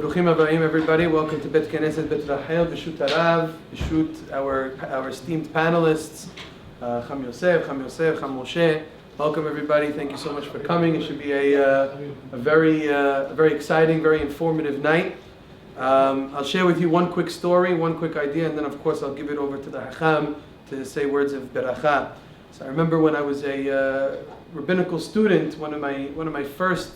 Baruchim Abayim, everybody. Welcome to Bet Knesset, Bet Rachel, B'shut Harav, B'shut our esteemed panelists, Hakham Yosef, Hakham Moshe. Welcome, everybody. Thank you so much for coming. It should be a very exciting, very informative night. I'll share with you one quick story, one quick idea, and then, of course, I'll give it over to the Hakham to say words of beracha. So I remember when I was a rabbinical student, one of my first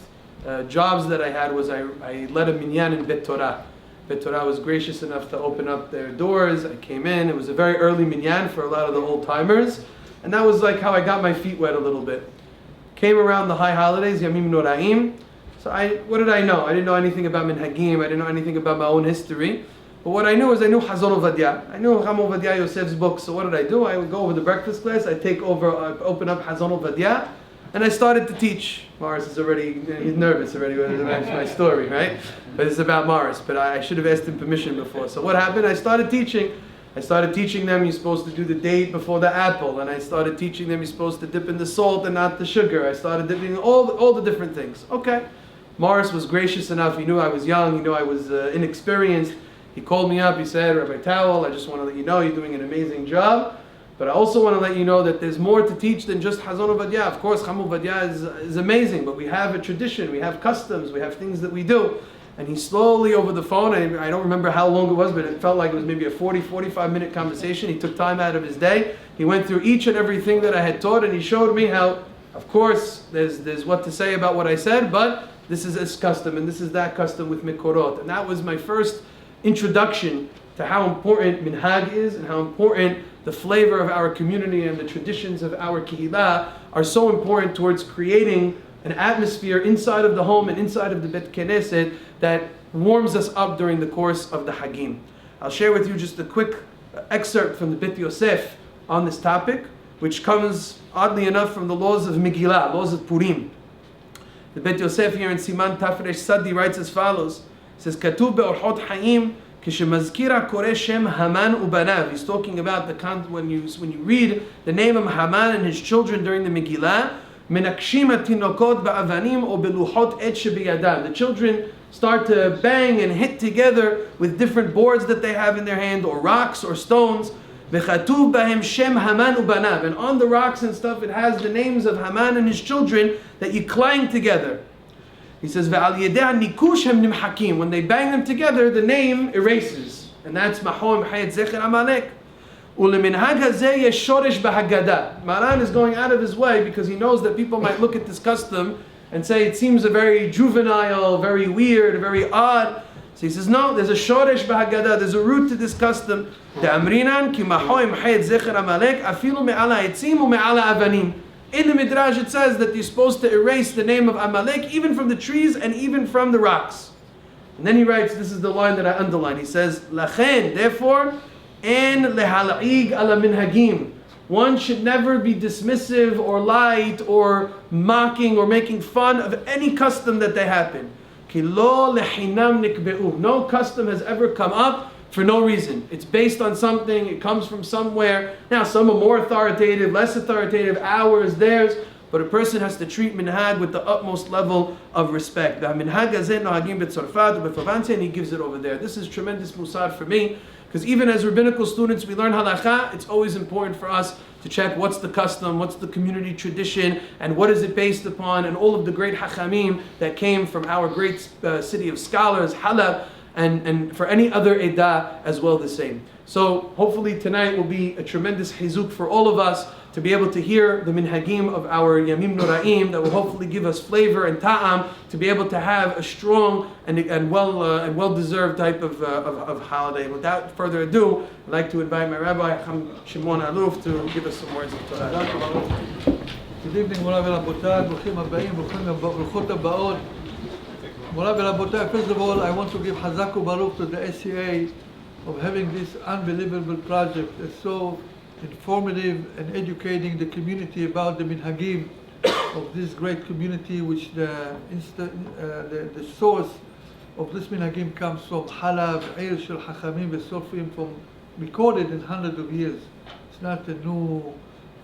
jobs that I had was I led a minyan in Bet Torah. Bet Torah was gracious enough to open up their doors. I came in. It was a very early minyan for a lot of the old timers, and that was like how I got my feet wet a little bit. Came around the high holidays, Yamim Noraim. So what did I know? I didn't know anything about minhagim. I didn't know anything about my own history. But what I knew is I knew Hazon Ovadia. I knew Hakham Ovadia Yosef's book. So what did I do? I would go over the breakfast class. I'd open up Hazon Ovadia. And I started to teach. Morris is he's nervous already with my story, right? But it's about Morris. But I should have asked him permission before. So what happened? I started teaching them you're supposed to do the date before the apple. And I started teaching them you're supposed to dip in the salt and not the sugar. I started dipping all the different things. Okay. Morris was gracious enough. He knew I was young. He knew I was inexperienced. He called me up. He said, Rabbi Tawil, I just want to let you know you're doing an amazing job. But I also want to let you know that there's more to teach than just Hazon Ovadia. Of course, Hakham Ovadia is amazing, but we have a tradition, we have customs, we have things that we do. And he slowly over the phone, I don't remember how long it was, but it felt like it was maybe a 45 minute conversation. He took time out of his day. He went through each and everything that I had taught, and he showed me how, of course, there's what to say about what I said, but this is this custom, and this is that custom with Mikorot. And that was my first introduction to how important Minhag is and how important the flavor of our community and the traditions of our kehillah are so important towards creating an atmosphere inside of the home and inside of the Bet Knesset that warms us up during the course of the Hagim. I'll share with you just a quick excerpt from the Bet Yosef on this topic, which comes, oddly enough, from the laws of Megillah, laws of Purim. The Bet Yosef here in Siman Tafresh Sadi writes as follows. It says, Katuv be'orchot hayim kishemazkira koreh shem Haman ubanav. He's talking about when you read the name of Haman and his children during the Megillah, menakshim atinokot ba'avanim o beluchot et shebiyadam. The children start to bang and hit together with different boards that they have in their hand, or rocks or stones. V'chatuv bahem shem Haman ubanav. And on the rocks and stuff it has the names of Haman and his children that you clang together. He says, when they bang them together, the name erases. And that's Mahom Hayat Zecher Amalek. Maran is going out of his way because he knows that people might look at this custom and say it seems a very juvenile, very weird, very odd. So he says, no, there's a shoresh b'haggadah, there's a root to this custom. In the Midrash it says that you're supposed to erase the name of Amalek even from the trees and even from the rocks. And then he writes, this is the line that I underline. He says, Lachen, therefore, en lehal'ig ala minhagim. One should never be dismissive or light or mocking or making fun of any custom that they happen. Ki lo lehinam nikbe'u. No custom has ever come up for no reason. It's based on something, it comes from somewhere. Now some are more authoritative, less authoritative, ours, theirs, but a person has to treat minhag with the utmost level of respect. And he gives it over there. This is tremendous musar for me, because even as rabbinical students we learn halakha, it's always important for us to check what's the custom, what's the community tradition, and what is it based upon, and all of the great hachamim that came from our great city of scholars, Halab, and for any other Edah as well the same. So hopefully tonight will be a tremendous hizuk for all of us to be able to hear the minhagim of our Yamim Noraim that will hopefully give us flavor and ta'am to be able to have a strong and well-deserved type of holiday. Without further ado, I'd like to invite my Rabbi, Shimon Alouf, to give us some words of Torah. Good evening, Mora v'Rabotai, Bruchim Abayim, Bruchot Habaot. Mora v'Rabotai, first of all, I want to give Hazak u'Baruch to the SCA of having this unbelievable project. It's so informative and educating the community about the minhagim of this great community, which the source of this minhagim comes from Halab, Eir Shel Hachamim v'Sofrim, from recorded in hundreds of years. It's not a new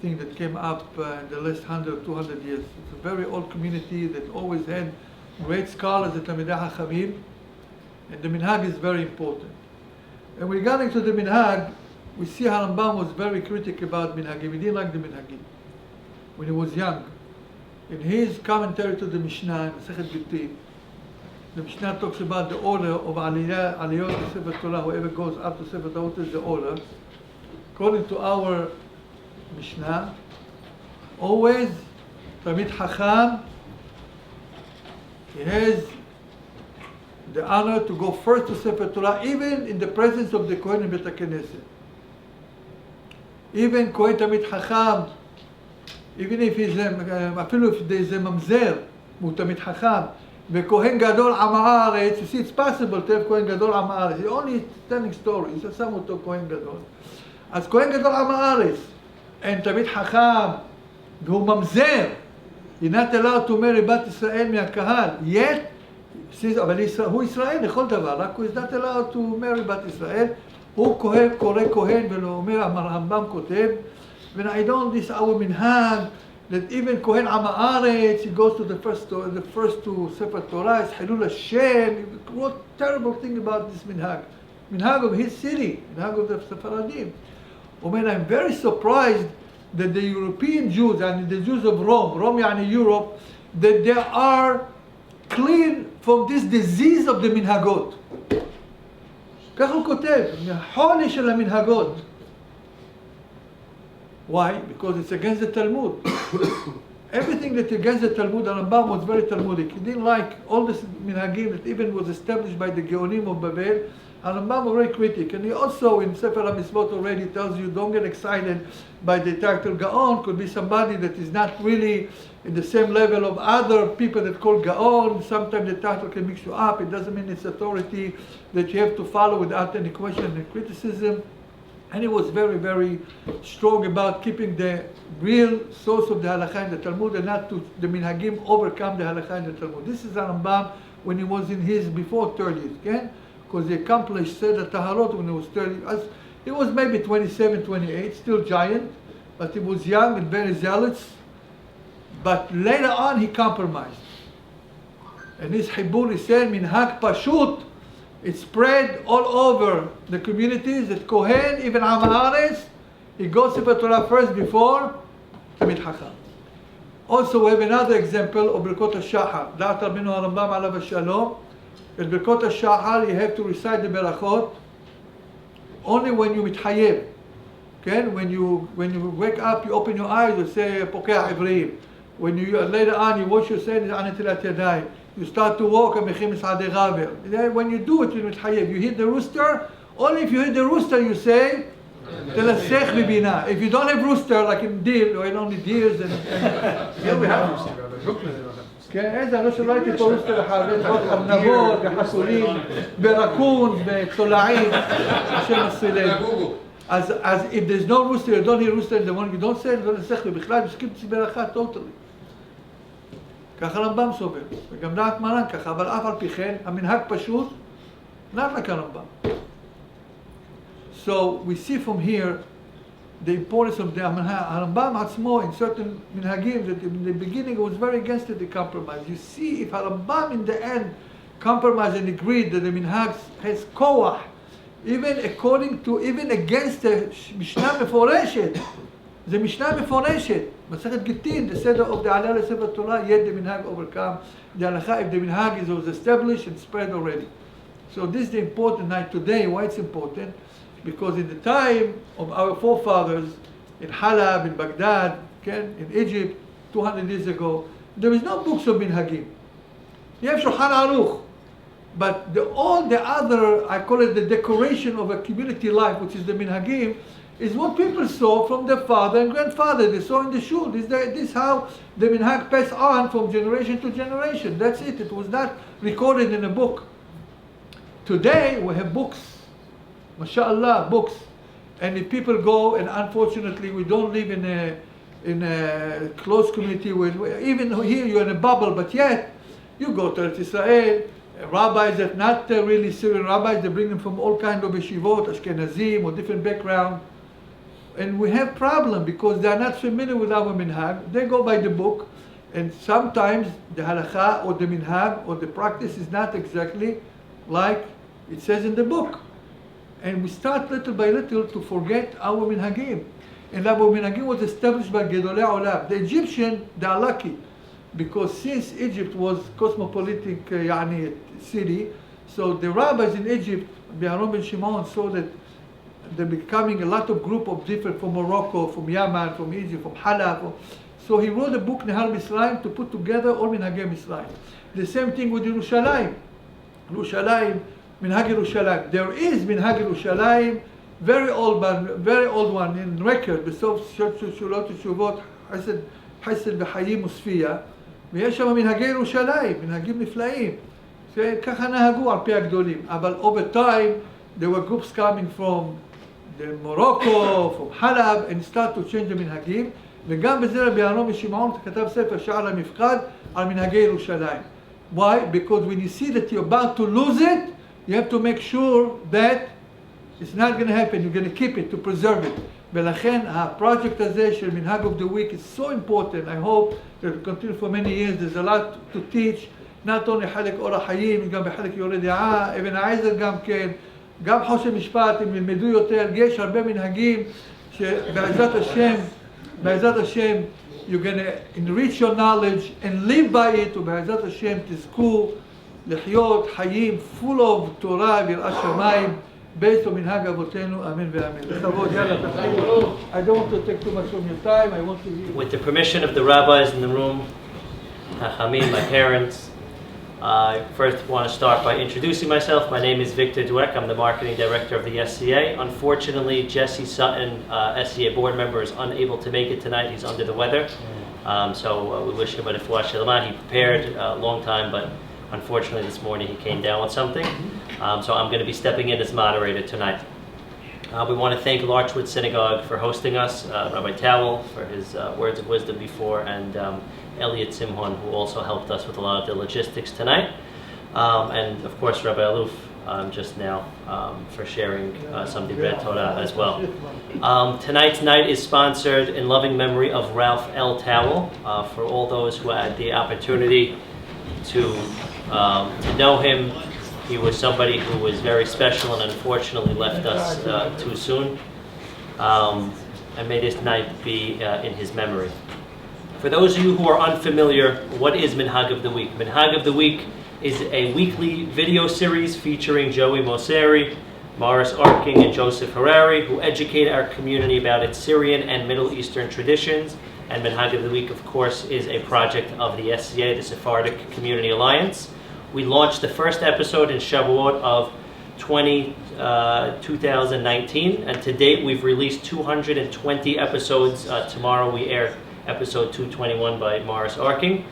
thing that came up in the last 100, 200 years. It's a very old community that always had great scholars at Talmidei Hachamim, And the minhag is very important. And regarding to the minhag, we see Rambam was very critical about minhagim. He didn't like the minhagim when he was young. In his commentary to the Mishnah, Masechet Gittin, the Mishnah talks about the order of Aliyot to Sefer Torah. Whoever goes up to Sefer Torah is the order. According to our Mishnah, always Tamid Hakham, he has the honor to go first to Sefer Torah, even in the presence of the Kohen in Bet HaKnesset. Even Kohen Tamid Hakham, even if he's אפילו if there's a ממזר, הוא תמיד חכם, וכהן גדול עם הארץ, you see it's possible to have כהן גדול עם הארץ, he only telling story, he שם אותו כהן גדול. אז כהן גדול עם הארץ, and תמיד חכם, והוא ממזר, you're not allowed to marry בת ישראל מהקהל, yet, אבל הוא ישראל לכל דבר, רק הוא is not allowed to marry בת ישראל, הוא קורא כהן ולא אומר, הרמב"ם כותב, when I don't this our minhag that even Kohen Am Haaretz, he goes to the first to Sefer Torah, it's Hilul Hashem. What terrible thing about this minhag of his city, minhag of the Sephardim. When I'm very surprised that the European Jews and the Jews of Rome yani Europe, that they are clean from this disease of the minhagot. כך הוא כותב, מהחולי של המנהגות. Why? Because it's against the Talmud. Everything that's against the Talmud, Rambam was very Talmudic. He didn't like all this minhagim that even was established by the Geonim of Babel. Rambam was very critic. And he also, in Sefer HaMitzvot already tells you, don't get excited by the title Gaon. Could be somebody that is not really in the same level of other people that call Gaon. Sometimes the title can mix you up. It doesn't mean it's authority that you have to follow without any question and criticism. And he was very, very strong about keeping the real source of the halakha in the Talmud and not to the minhagim overcome the halakha in the Talmud. This is Rambam when he was in his before 30s, okay? Because he accomplished Seder Taharot when he was 30. He was maybe 27, 28, still giant, but he was young and very zealous. But later on he compromised. And his Hibur, he said, Minhag Pashut, it spread all over the communities that Kohen, even Am Haaretz, he goes to Torah first before Tamid Hakham. Also, we have another example of Birkot HaShachar. Da'at Rabbeinu Rambam alav shalom. In Birkot HaShachar, you have to recite the berachot only when you mitchayev. Okay? When you wake up, you open your eyes, you say Pokei Ivriim. When you later on, you wash your hands, Anatilat Yadayim. You start to walk, when you do it, you mitchayev. You hit the rooster, only if you hit the rooster, you say, Telasech bibina. If you don't have rooster, like in deer, or in only deers and here we have rooster, Brooklyn. כן, איזה, לא שלא הייתי פה רוסטר אחד, יש עוד ארנבות, וחתולים, ורקון, וצולעים, השם הסילם. אז if there's no rooster, you don't hear rooster in the morning, you don't say, לא נסך, ובכלל, מסכים ציבר אחד, totally. ככה רמב"ם סובר, וגם דעת מרן ככה, אבל אף על פי כן, המנהג פשוט, not like הרמב"ם. So we see from here the importance of the Rambam עצמו in certain minhagim that in the beginning was very against the compromise. You see, if Rambam in the end compromised and agreed that the minhag has koach, even according to, even against the Mishnah Meforeshet, the Mishnah Meforeshet, Masechet Gittin, the Seder of the Aliyah Sefer Torah, yet the minhag overcome the halakha if the minhag was established and spread already. So this is the important night today. Why it's important? Because in the time of our forefathers, in Halab, in Baghdad, in Egypt, 200 years ago, there is no books of minhagim. You have Shulchan Aruch, but all the other, I call it the decoration of a community life, which is the minhagim, is what people saw from their father and grandfather. They saw in the shul. This is how the minhag passed on from generation to generation. That's it. It was not recorded in a book. Today, we have books. MashaAllah, books. And if people go, and unfortunately we don't live in a close community where even here you're in a bubble, but yet you go to Israel, rabbis that not really Syrian rabbis, they bring them from all kinds of yeshivot, Ashkenazim or different background. And we have problem because they are not familiar with our minhag. They go by the book, and sometimes the halakha or the minhag or the practice is not exactly like It says in the book. And we start little by little to forget our minhagim. And our minhagim was established by Gedolei Olam. The Egyptian, they are lucky, because since Egypt was cosmopolitan city, so the rabbis in Egypt, Aaron ben Shimon, saw that they're becoming a lot of group of different, from Morocco, from Yemen, from Egypt, from Halab. So he wrote a book, Nehar Misraim, to put together all minhagim Misraim. The same thing with Yerushalayim. Yerushalayim, Minhag Yerushalayim. There is Minhag Yerushalayim, very old one in record, בסוף שולות ושובות, חסד וחיים וספייה, ויש שם מנהגי ירושלים, מנהגים נפלאים. ככה נהגו על פי הגדולים. אבל over time, there were groups coming from Morocco, from Halab, and start to change the מנהגים. וגם בזה רבי אהרון ושמעון כתב ספר שער המפקד על מנהגי ירושלים. Why? Because when you see that you're about to lose it, you have to make sure that it's not going to happen, you're going to keep it, to preserve it. ולכן הפרויקט הזה של מנהג of the week is so important. I hope that it will continue for many years. There's a lot to teach, not only חלק אור החיים, גם בחלק יורה דעה, אבן העזר גם כן, גם חושן משפט, אם ילמדו יותר, יש הרבה מנהגים שבעזרת השם, you're going to enrich your knowledge and live by it, ובעזרת השם תזכו לחיות חיים full of תורה ויראת שמיים, based on מנהג אבותינו, אמן ואמן. לכבוד, יאללה, תחיים. I don't want to take too much from your time. I want to hear. With the permission of the rabbis in the room, Hakham, my parents, I first want to start by introducing myself. My name is Victor Dweck. I'm the marketing director of the SCA. Unfortunately, Jesse Sutton, SCA board member, is unable to make it tonight. He's under the weather. So we wish him a refuah shelema. He prepared a long time, but unfortunately this morning he came down with something. So I'm going to be stepping in as moderator tonight. We want to thank Larchwood Synagogue for hosting us, Rabbi Tawil for his words of wisdom before, and Elliot Simhon, who also helped us with a lot of the logistics tonight. And of course Rabbi Alouf just now for sharing some Divrei Torah as well. Tonight's night is sponsored in loving memory of Ralph L. Tawil. For all those who had the opportunity to know him, he was somebody who was very special and unfortunately left us too soon. And may this night be in his memory. For those of you who are unfamiliar, what is Minhag of the Week? Minhag of the Week is a weekly video series featuring Joey Mosseri, Morris Arking, and Joseph Harari, who educate our community about its Syrian and Middle Eastern traditions. And Minhag of the Week, of course, is a project of the SCA, the Sephardic Community Alliance. We launched the first episode in Shavuot of 2019, and to date we've released 220 episodes. Tomorrow we air episode 221 by Morris Arking.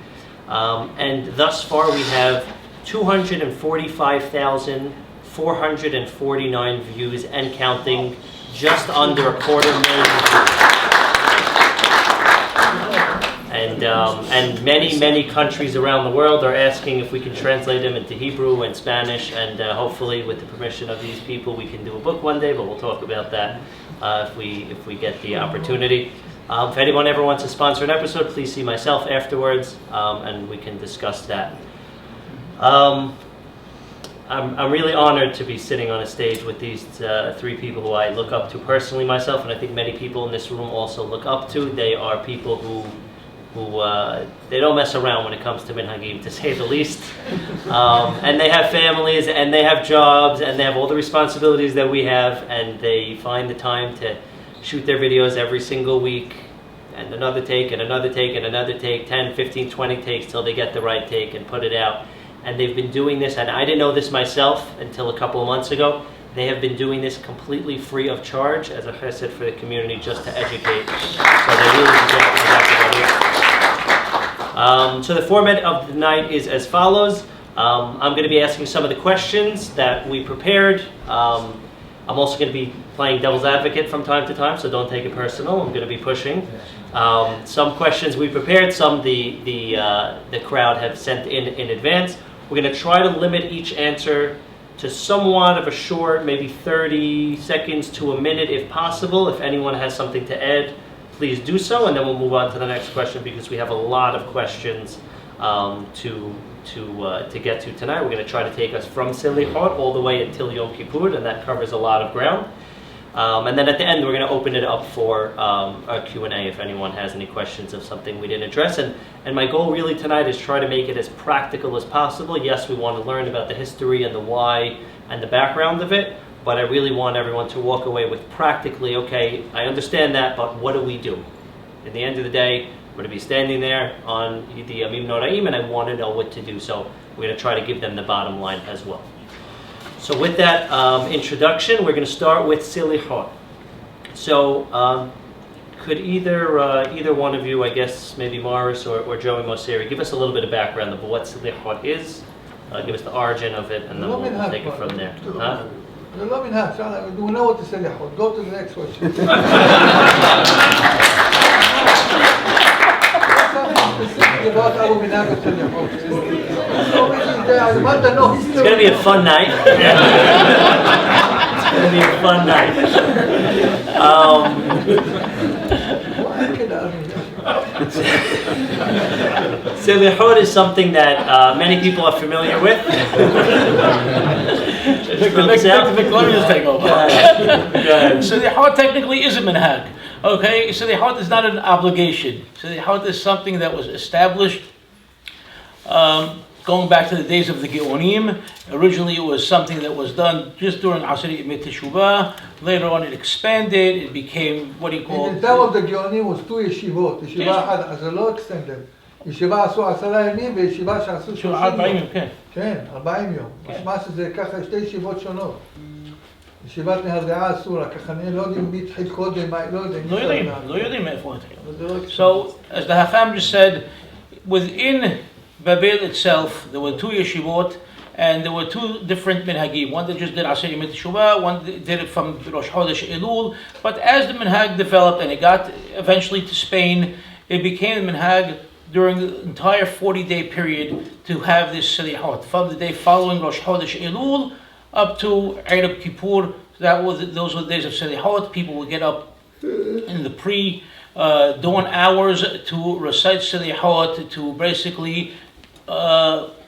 And thus far we have 245,449 views and counting, just under 250,000 views. And many countries around the world are asking if we can translate them into Hebrew and Spanish, and hopefully with the permission of these people we can do a book one day, but we'll talk about that if we get the opportunity. If anyone ever wants to sponsor an episode, please see myself afterwards, and we can discuss that. I'm really honored to be sitting on a stage with these three people who I look up to personally myself, and I think many people in this room also look up to. They are people who they don't mess around when it comes to minhagim, to say the least. And they have families, and they have jobs, and they have all the responsibilities that we have, and they find the time to shoot their videos every single week, and another take, and another take, and another take, 10, 15, 20 takes till they get the right take and put it out. And they've been doing this, and I didn't know this myself until a couple of months ago. They have been doing this completely free of charge as a chesed for the community, just to educate. So they really deserve it. So the format of the night is as follows. I'm going to be asking some of the questions that we prepared. I'm also going to be playing devil's advocate from time to time, so don't take it personal. I'm going to be pushing. Some questions we prepared, some the crowd have sent in advance. We're going to try to limit each answer to somewhat of a short, maybe 30 seconds to a minute if possible. If anyone has something to add, please do so, and then we'll move on to the next question because we have a lot of questions to get to tonight. We're going to try to take us from Selichot all the way until Yom Kippur, and that covers a lot of ground. And then at the end, we're going to open it up for a Q&A if anyone has any questions of something we didn't address. And my goal really tonight is try to make it as practical as possible. Yes, we want to learn about the history and the why and the background of it, but I really want everyone to walk away with practically, okay, I understand that, but what do we do? At the end of the day, I'm going to be standing there on the Yamim Noraim, and I want to know what to do. So we're going to try to give them the bottom line as well. So with that introduction, we're going to start with Selichot. So could either one of you, I guess maybe Morris or Joey Mosseri, give us a little bit of background of what Selichot is, give us the origin of it, and then we'll take it from there. Huh? We know what to say. Go to the next question. About Abu Minhag of Selichot. It's going to be a fun night. It's going to be a fun night. Selichot is something that many people are familiar with. The Victorians take over. Selichot technically is a minhag. Okay, Selichot is not an obligation. Selichot is something that was established going back to the days of the Geonim. Originally it was something that was done just during Asri Yemei Teshuvah. Later on it expanded, it became what he called... In the time of the Geonim was two yeshivot. Yeshiva אחת, אז זה לא extended. ישיבה עשו 10 ימים וישיבה שעשו 30 יום. 40 יום, כן. כן, 40 יום. משמע שזה ככה שתי ישיבות שונות. ישיבת נהרדעה אסורה, ככה אני לא יודעים מי התחיל קודם, לא יודעים מאיפה התחיל. So, as the Hakham just said, within Babel itself, there were two yeshivot, and there were two different minhagim. One that just did Asr Yemei Teshuvah, one that did it from Rosh Chodesh Elul. But as the minhag developed and it got eventually to Spain, it became the minhag during the entire 40-day period to have this Selichot. From the day following Rosh Chodesh Elul up to Eid Kippur, those were the days of Selichot. People would get up in the pre-dawn hours to recite Selichot, to basically,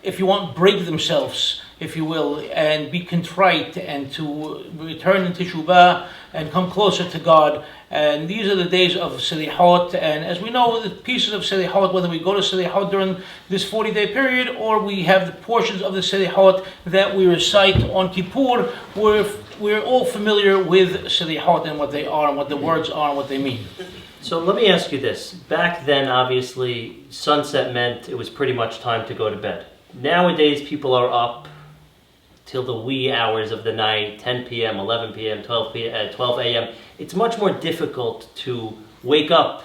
if you want, break themselves, if you will, and be contrite and to return into Teshuvah and come closer to God. And these are the days of Selichot. And as we know, the pieces of Selichot, whether we go to Selichot during this 40-day period or we have the portions of the Selichot that we recite on Kippur, we're all familiar with Selichot and what they are and what the words are and what they mean. So let me ask you this. Back then, obviously, sunset meant it was pretty much time to go to bed. Nowadays, people are up till the wee hours of the night, 10 p.m., 11 p.m., 12 a.m. It's much more difficult to wake up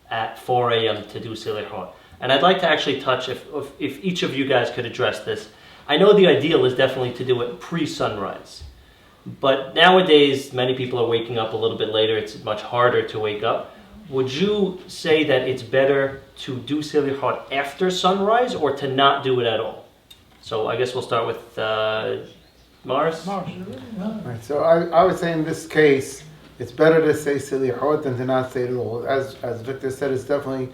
at 4 a.m. to do Selichot. And I'd like to actually touch, if each of you guys could address this. I know the ideal is definitely to do it pre-sunrise. But nowadays, many people are waking up a little bit later. It's much harder to wake up. Would you say that it's better to do Selichot after sunrise or to not do it at all? So I guess we'll start with Mars. Right, so I would say in this case, it's better to say Selichot than to not say it at all. As Victor said, it's definitely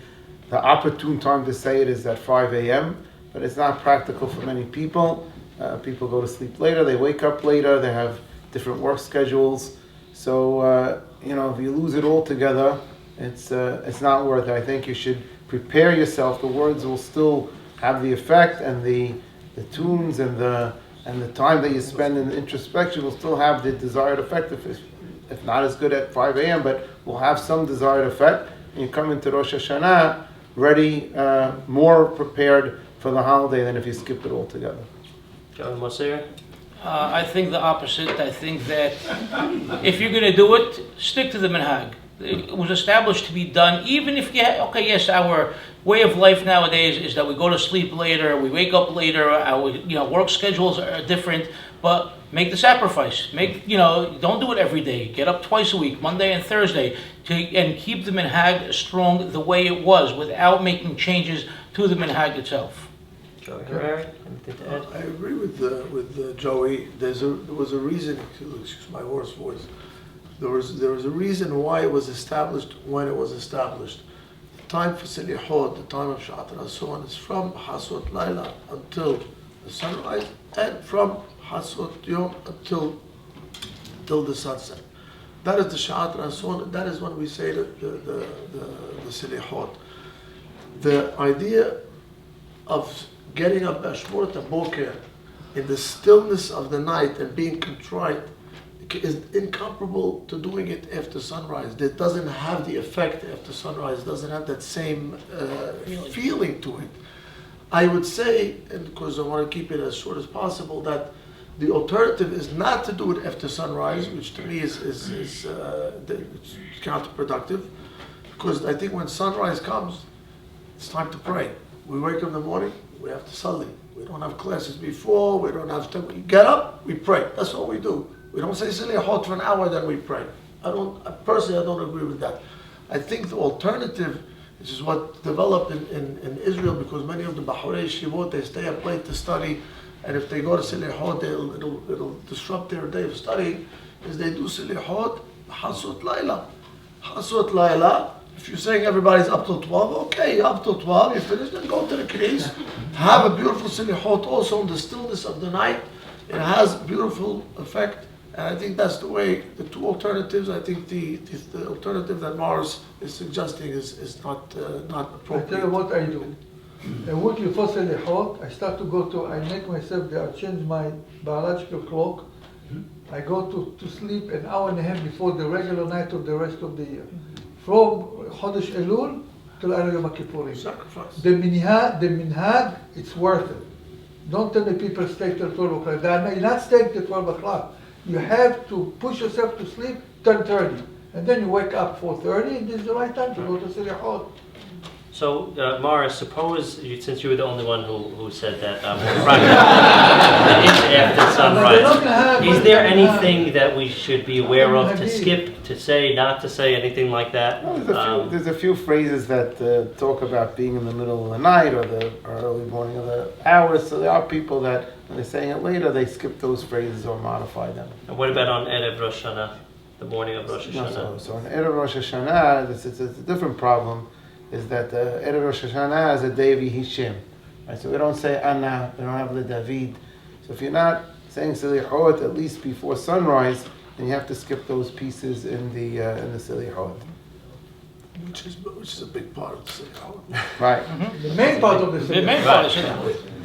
the opportune time to say it is at 5 a.m., but it's not practical for many people. People go to sleep later, they wake up later, they have different work schedules. So, if you lose it all together, it's not worth it. I think you should prepare yourself. The words will still have the effect, and the tunes and the time that you spend in introspection will still have the desired effect, if not as good at 5 a.m., but will have some desired effect. And you come into Rosh Hashanah ready, more prepared for the holiday than if you skip it altogether. Joey Mosseri? I think the opposite. I think that if you're going to do it, stick to the minhag. It was established to be done, even if yes, our way of life nowadays is that we go to sleep later, we wake up later, our work schedules are different, but make the sacrifice. Don't do it every day. Get up twice a week, Monday and Thursday, and keep the minhag strong the way it was without making changes to the minhag itself. Joey Harari, anything to add? I agree with Joey. There was a reason. Excuse my hoarse voice. There was a reason why it was established when it was established. time for Silihot, the time of Sha'at Rason, is from Hasot Laila until the sunrise, and from Hasot Yom until the sunset. That is the Sha'at Rason. That is when we say the Silihot. The idea of getting up Ashmurot Boker in the stillness of the night and being contrite is incomparable to doing it after sunrise. It doesn't have the effect after sunrise, doesn't have that same feeling to it. I would say, and because I want to keep it as short as possible, that the alternative is not to do it after sunrise, which to me is it's counterproductive, because I think when sunrise comes, it's time to pray. We wake up in the morning, we have to Salli. We don't have classes before, we don't have to, we get up, we pray. That's all we do. We don't say Silihot for an hour, then we pray. Personally, I don't agree with that. I think the alternative, which is what developed in Israel, because many of the Bahurei Shivot, they stay up late to study, and if they go to Silihot, it'll disrupt their day of studying, is they do Silihot, Hasot Laila. Hasot Laila, if you're saying everybody's up till 12, okay, up till 12, you finish, then go to the Kris. Have a beautiful Silihot also in the stillness of the night. It has beautiful effect. And I think that's the way, the two alternatives, I think the alternative that Morris is suggesting is not appropriate. I tell you what I do. A week before Silihot, I start to go to, I make myself, I change my biological clock. I go to sleep an hour and a half before the regular night of the rest of the year. From Chodesh Elul till Yom Kippurim. Sacrifice. The minhag, it's worth it. Don't tell the people stay till 12 o'clock. You're not staying till 12 o'clock. You have to push yourself to sleep 10:30, and then you wake up 4:30, and this is the right time to go to Silihot. So, Morris, suppose, since you were the only one who said that, it's after sunrise, is there anything that we should be aware of to skip, to say, not to say, anything like that? Well, there's a few phrases that talk about being in the middle of the night or the early morning of the hours, so there are people that, when they're saying it later, they skip those phrases or modify them. And what about on Erev Rosh Hashanah, the morning of Rosh Hashanah? So on Erev Rosh Hashanah, it's a different problem, is that Erev Rosh Hashanah is a day of Yihishim. Right? So we don't say Anna, we don't have the David. So if you're not saying Silihot at least before sunrise, then you have to skip those pieces in the Silihot. Which is a big part of the Silihot. Right. The main part of the Silihot. The main part is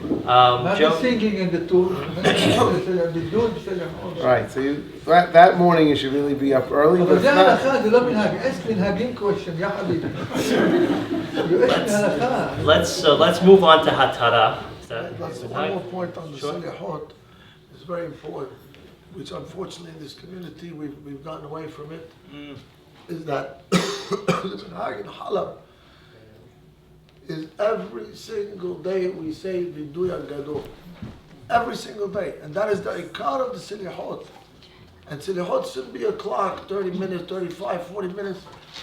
Not the singing and the tune, the doing Silihot. Right. So that morning you should really be up early. But זה הלכה, זה לא מנהג. אסק מנהגים question, יא חביבי. Let's move on to Hatara. That's one more point on the Silihot. It's very important, which unfortunately in this community we've gotten away from it. Is that the Minhag in Halab is every single day we say Viduya Gadol. Every single day. And that is the ikar of the Silihot. And Silihot shouldn't be a clock, 30 minutes, 35, 40 minutes.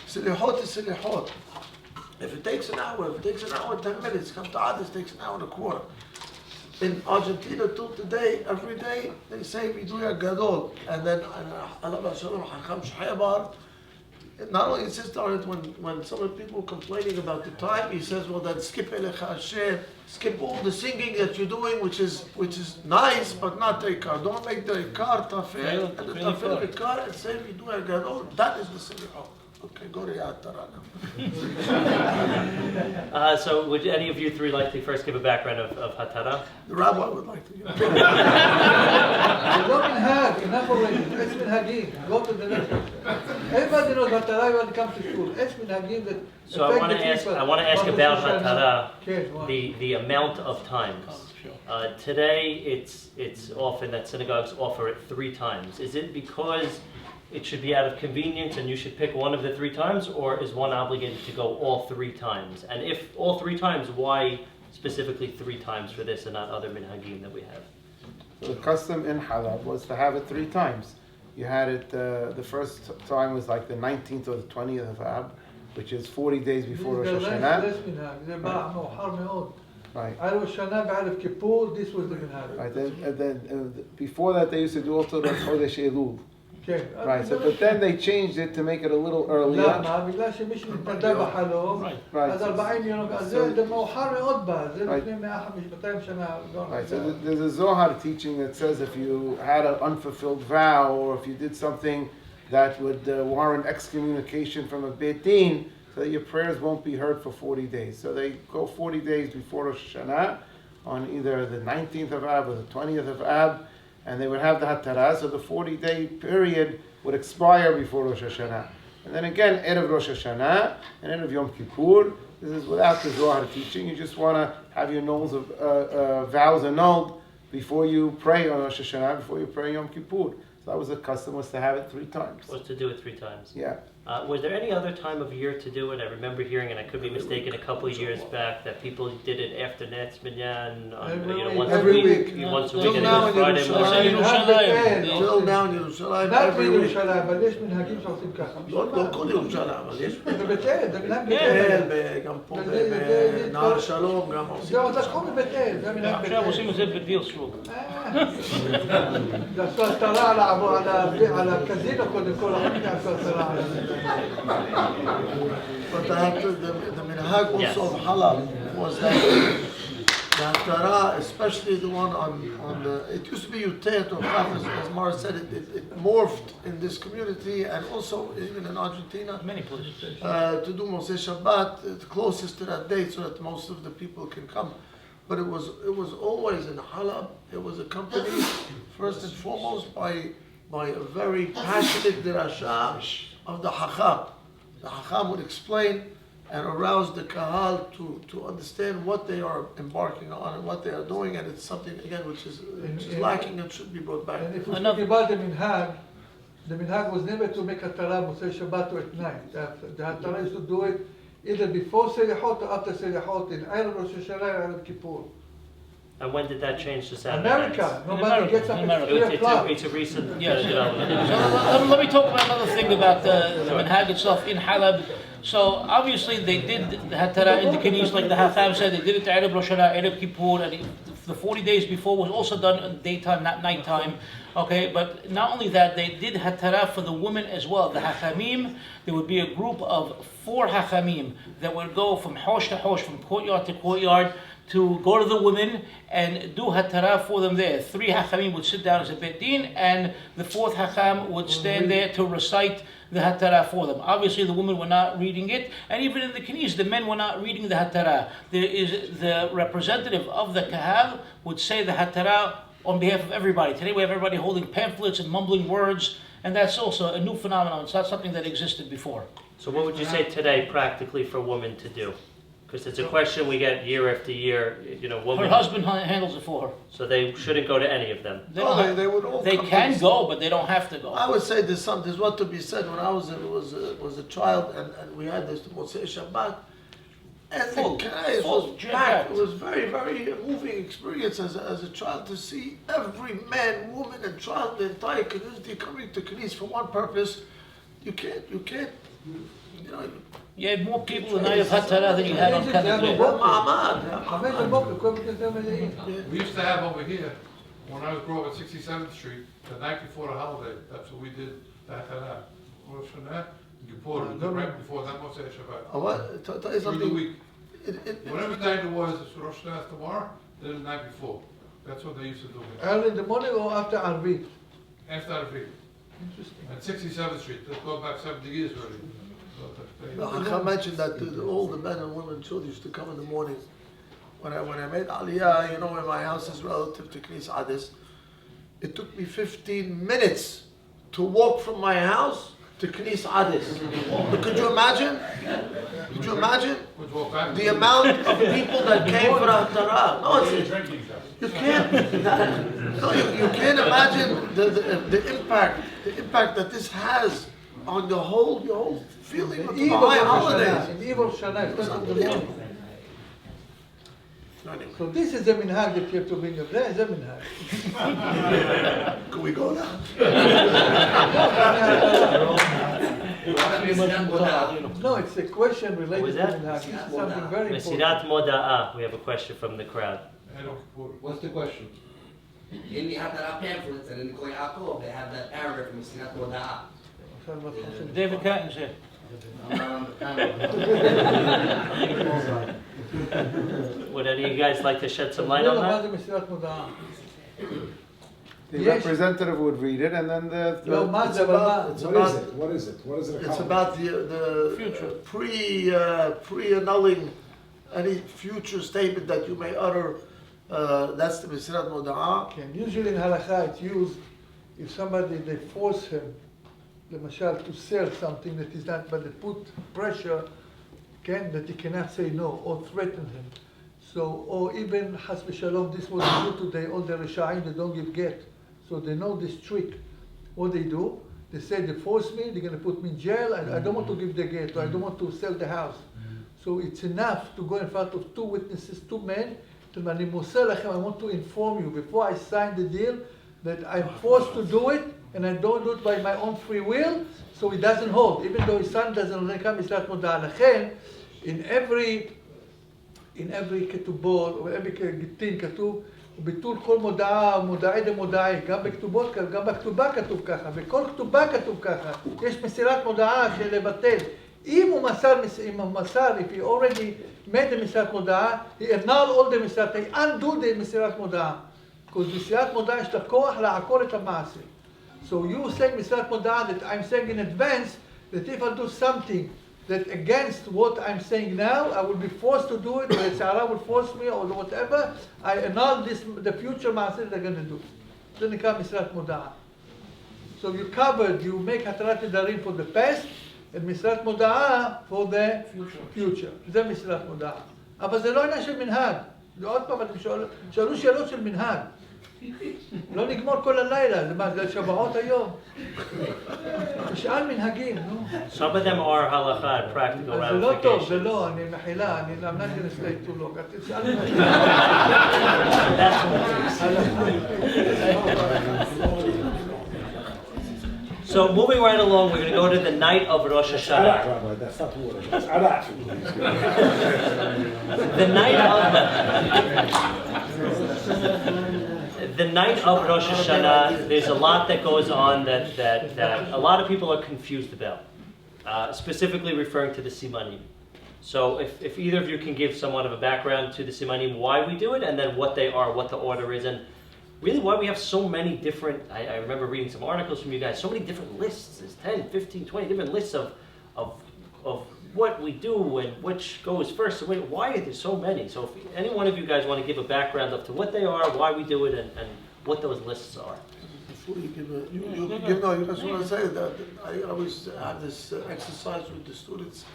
Silihot is Silihot. If it takes an hour, 10 minutes, come to Addis, takes an hour and a quarter. In Argentina till today, every day, they say Viduya Gadol. And then Hakham not only insists on it when some of the people are complaining about the time, he says, well, then skip Elecha Hashem, skip all the singing that you're doing, which is nice, but not the Ikar. Don't make the Ikar Tafel, and the Tafel Ikar, and say Viduya Gadol. That is the Silihot. Okay, go to Hatara now. So would any of you three like to first give a background of Hatara? The rabbi would like to give it. לא מנהג, enough already. It's מנהגים. Go to the next one. Everybody knows Hatara when it comes to school. It's מנהגים that. So I want to ask about Hatara, the amount of times. Today, it's often that synagogues offer it 3 times. Is it because it should be out of convenience and you should pick one of the 3 times, or is one obligated to go all 3 times? And if all 3 times, why specifically 3 times for this and not other minhagim that we have? So the custom in Halab was to have it 3 times. You had it, the first time was like the 19th or the 20th of Ab, which is 40 days before Rosh Hashanah. זה בא מאוחר מאוד. Right. ערב שנה וערב כיפור, this was the minhag. Right. Then before that, they used to do also the Chodesh Elul. כן. Right. So, but then they changed it to make it a little earlier. למה? בגלל שמי שנתנדב בחלום, אז 40 יום, אז זה מאוחר מאוד בה, זה לפני 200 שנה. Right, so there's a Zohar teaching that says if you had an unfulfilled vow or if you did something that would warrant excommunication from a Beit Din, so that your prayers won't be heard for 40 days. So they go 40 days before Rosh Hashanah on either the 19th of Ab or the 20th of Ab, and they would have the Hatarah, so the 40-day period would expire before Rosh Hashanah. And then again, Erev Rosh Hashanah and Erev Yom Kippur. This is without the Zohar teaching. You just want to have your vows annulled before you pray on Rosh Hashanah, before you pray Yom Kippur. So that was the custom, was to have it 3 times. Was to do it 3 times. Yeah. Was there any other time of year to do it? I remember hearing, and I could be mistaken, a couple of years back that people did it after Netz Minyan, once every a week. week. Once a Till week, and now then in Friday Yerushalayim. morning. Till now in Yerushalayim, רק every week. בירושלים, אבל יש מנהגים שעושים ככה. לא כל ירושלים, אבל יש בבית אל, זה מנהג בית כן, אל. גם פה בנהר שלום, גם עושים. זהו, לקחו מבית אל, זה מנהג בית עכשיו אל. עושים את זה בדיר סרוק. זה עשו הסתרה על הקזינו קודם כל, אחר כך עשו הסתרה על זה. But the minhag also of halal was that the Hatarah, especially the one on the, it used to be Yutet or Chaf, as Mara said, it morphed in this community and also even in Argentina. Many places. To do Moshe Shabbat, closest to that date so that most of the people can come. But it was always in Halab. It was accompanied first and foremost by a very passionate dirasha of the Hakham. The Hakham would explain and arouse the Kahal to understand what they are embarking on and what they are doing, and it's something again which is lacking and should be brought back. And if we speak about the minhag was never to make Hatarah Moshe Shabbat or at night. The Hatarah is to do it either before Selechot or after Selechot, in Erev Rosh Hashanah or Erev Kippur. And when did that change to Saturday America, nights? nobody gets up at 3 o'clock. It's a recent Yes. development. So let me talk about another thing about the minhag itself in Halab. So obviously they did the Hatarah in the Knis, like the Hakham said, they did it to Erev Rosh Hashanah, Erev Kippur, and the 40 days before was also done in daytime, not nighttime. Okay, but not only that, they did Hatarah for the women as well. The Hachamim, there would be a group of 4 Hachamim that would go from Hosh to Hosh, from courtyard to courtyard, to go to the women and do Hatarah for them there. 3 Hachamim would sit down as a Beit Din, and the 4th Hacham would stand there to recite the Hatarah for them. Obviously the women were not reading it, and even in the Knis, the men were not reading the Hatarah. There is the representative of the Kahal would say the Hatarah on behalf of everybody. Today we have everybody holding pamphlets and mumbling words, and that's also a new phenomenon. It's not something that existed before. So what would you say today practically for women to do? Because it's a question we get year after year, women. Her husband handles it for her. So they shouldn't go to any of them. They would all They come can to go, but they don't have to go. I would say there's what to be said. When I was a child and we had this Motzei Shabbat, and Full, the Kais full, was jam-packed. packed. It was very, very moving experience as a child to see every man, woman, and child, the entire community coming to Knis for one purpose. You can't. You had more people the night of Hatarah than you had on Kaddish. We We used to have over here, when I was growing up at 67th Street, the night before the holiday, that's what we did, that. Rosh Hashanah, Kippur, right before that Motzei Shabbat. Tell you Through the something. week. Whatever night it was, it's Rosh Hashanah tomorrow, then the night before. That's what they used to do here. Early in the morning or after Arvit? After Arvit. Interesting. At 67th Street, let's go back 70 years already. The Hakham mentioned that all the men and women children used to come in the morning. When I made Aliyah, in my house is relative to Knis Adis, it took me 15 minutes to walk from my house to Knis Adis. Could you imagine? Could you imagine the amount of people that came for Hatarah? No, you can't. No, you can't imagine the impact that this has on your whole feeling of the high holidays. In Evil Shana, it's not in the morning. So this is the minhag that you have to bring up. There is a minhag. Can we go now? No, it's a question What related was to that? minhag. It's something very Mesirat important. Moda'ah. We have a question from the crowd. What's the question? in the Hatalah pamphlets and in the Koy Yaakov, they have that paragraph in Mesilat Moda'ah. David Catton's here. I'm not on the panel. Would any of you guys like to shed some light on that? The representative would read it, and then the What is it? It's about the Future. pre-annulling any future statement that you may utter. That's the Mesilat Moda'ah. Okay. Usually in halakha it's used if somebody, they force him, לממשל, to sell something that is not, but they put pressure, that he cannot say no, or threaten him. So, or even, Has v'shalom, this was due today, all the Risha'im, they don't give get. So they know this trick. What they do, they say, they force me, they're going to put me in jail, and I don't want to give the get, or I don't want to sell the house. So it's enough to go in front of two witnesses, two men, to I want to inform you, before I sign the deal, that I'm forced to do it, and I don't do it by my own free will, so it doesn't hold, even though his son doesn't come Mesilat Moda'ah. לכן, in every כתובות, או every גיטין כתוב, וביטול כל מודעה, מודעי דמודעי, גם בכתובות, גם בכתובה כתוב ככה, בכל כתובה כתוב ככה, יש מסירת מודעה של לבטל. אם הוא מסר, if he already made the מסירת מודעה, he annul all the מסירת, he undo the מסירת מודעה. because מסירת מודעה יש לה כוח לעקור את המעשה. So you saying Mesilat Moda'ah that I'm saying in advance that if I do something that against what I'm saying now, I will be forced to do it, or the Tzara will force me, or whatever, I annul the future master they're going to do. Then it comes Mesilat Moda'ah. So you covered, you make Hatarat Nedarim for the past, and Mesilat Moda'ah for the future. זה Mesilat Moda'ah. אבל זה לא עניין של מנהג. עוד פעם, אתם שאלו שאלות של מנהג. לא נגמור כל הלילה, זה מה, זה שבועות היום. תשאל מנהגים, נו. Some of them are halakha, practical אז זה לא טוב, זה ramifications. לא, אני מחילה, I'm not going to stay too long. תשאל מנהגים. So moving right along, we're going to go to the night of Rosh Hashanah. Rabbi, that's not water. That's The night of Rosh Hashanah, there's a lot that goes on that a lot of people are confused about, specifically referring to the Simanim. So if either of you can give somewhat of a background to the Simanim, why we do it, and then what they are, what the order is, and really why we have so many different, I remember reading some articles from you guys, so many different lists, there's 10, 15, 20 different lists of what we do and which goes first. So why are there so many? So if any one of you guys want to give a background up to what they are, why we do it, and what those lists are. Before you give you just want to say that I always have this exercise with the students.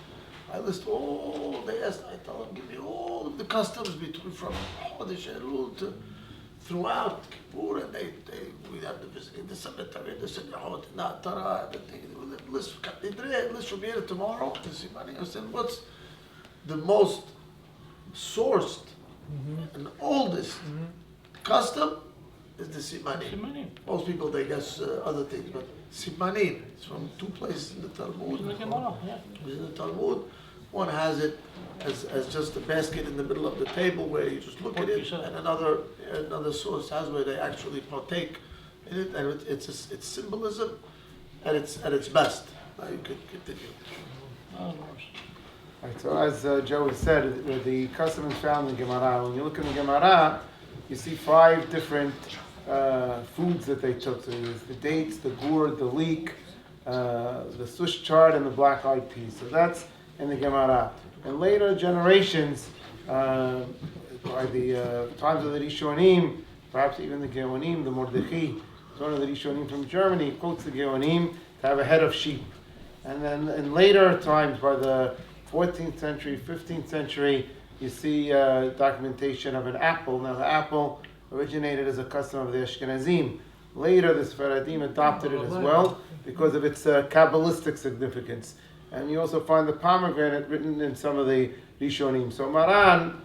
I list all, I tell them, give me all of the customs between from Chodesh Elul to throughout Kippur, and we have the visiting the cemetery, the Synagogue, the Tara, everything. List from here to tomorrow. I said, what's the most sourced and oldest custom? Is the Simanim. Most people, they guess other things, but Simanim is from two places in the Talmud. In the Talmud, one has it as just a basket in the middle of the table where you just look at it, and another source has where they actually partake in it, and it's symbolism at its best. Now you can continue. Right, so as Joey said, with the custom is found in the Gemara. When you look in the Gemara, you see 5 different foods that they took. So there's the dates, the gourd, the leek, the sush chard, and the black-eyed peas. So that's in the Gemara. In later generations, by the times of the Rishonim, perhaps even the Geonim, the Mordechai, one of the Rishonim from Germany, quotes the Geonim to have a head of sheep. And then in later times, by the 14th century, 15th century, you see documentation of an apple. Now the apple originated as a custom of the Ashkenazim. Later the Sephardim adopted it as well because of its Kabbalistic significance. And you also find the pomegranate written in some of the Rishonim. So Maran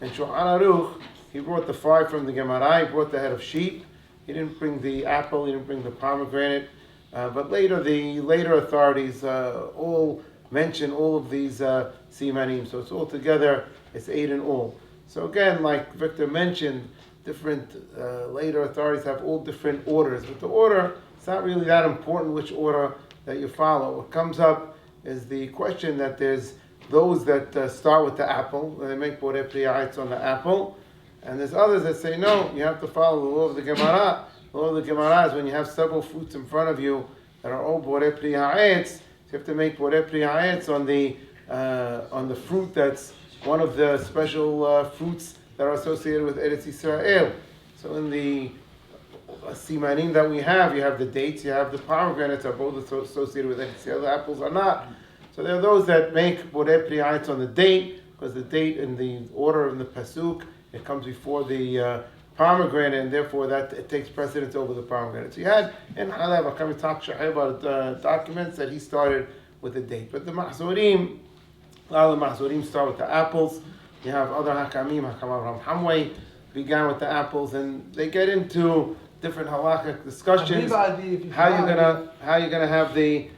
and Shulchan Aruch, he brought the 5 from the Gemara, he brought the head of sheep. He didn't bring the apple, he didn't bring the pomegranate. But later, the later authorities all mention all of these simanim. So it's all together, it's 8 in all. So again, like Victor mentioned, later authorities have all different orders, but the order, it's not really that important which order that you follow. What comes up is the question that there's those that start with the apple, and they make borei priyayitz on the apple, and there's others that say, no, you have to follow the law of the Gemara. The law of the Gemara is when you have several fruits in front of you that are all borei priyayitz, you have to make borei priyayitz on the fruit that's one of the special fruits that are associated with Eretz Yisrael. So in the simanim that we have, you have the dates, you have the pomegranates, are both associated with Eretz Yisrael. The apples are not. So there are those that make borei priyayitz on the date, because the date in the order in the pasuk, it comes before the pomegranate, and therefore that it takes precedence over the pomegranate. So you had in Halab, Hakham talk Shahib about documents that he started with the date. But the mahzurim, a lot of the mahzurim start with the apples. You have other Hakamim, Hakham Avraham Hamway began with the apples, and they get into different halakhic discussions. How you're gonna have the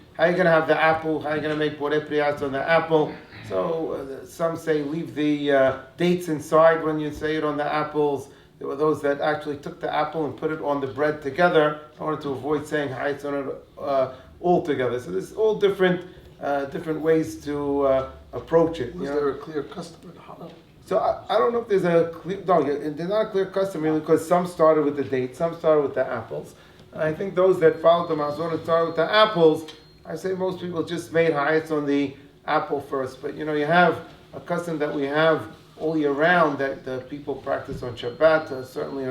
apple? How you're gonna make borei priyayitz on the apple? So some say leave the dates inside when you say it on the apples. There were those that actually took the apple and put it on the bread together in order to avoid saying hayitz on it all together. So there's all different ways to approach it. Was there a clear custom in Halab? So I don't know if there's a clear, there's not a clear custom really, because some started with the dates, some started with the apples. And I think those that followed the Mazon and started with the apples, I say most people just made hayitz on the apple first. But you have a custom that we have all year round that the people practice on Shabbat, certainly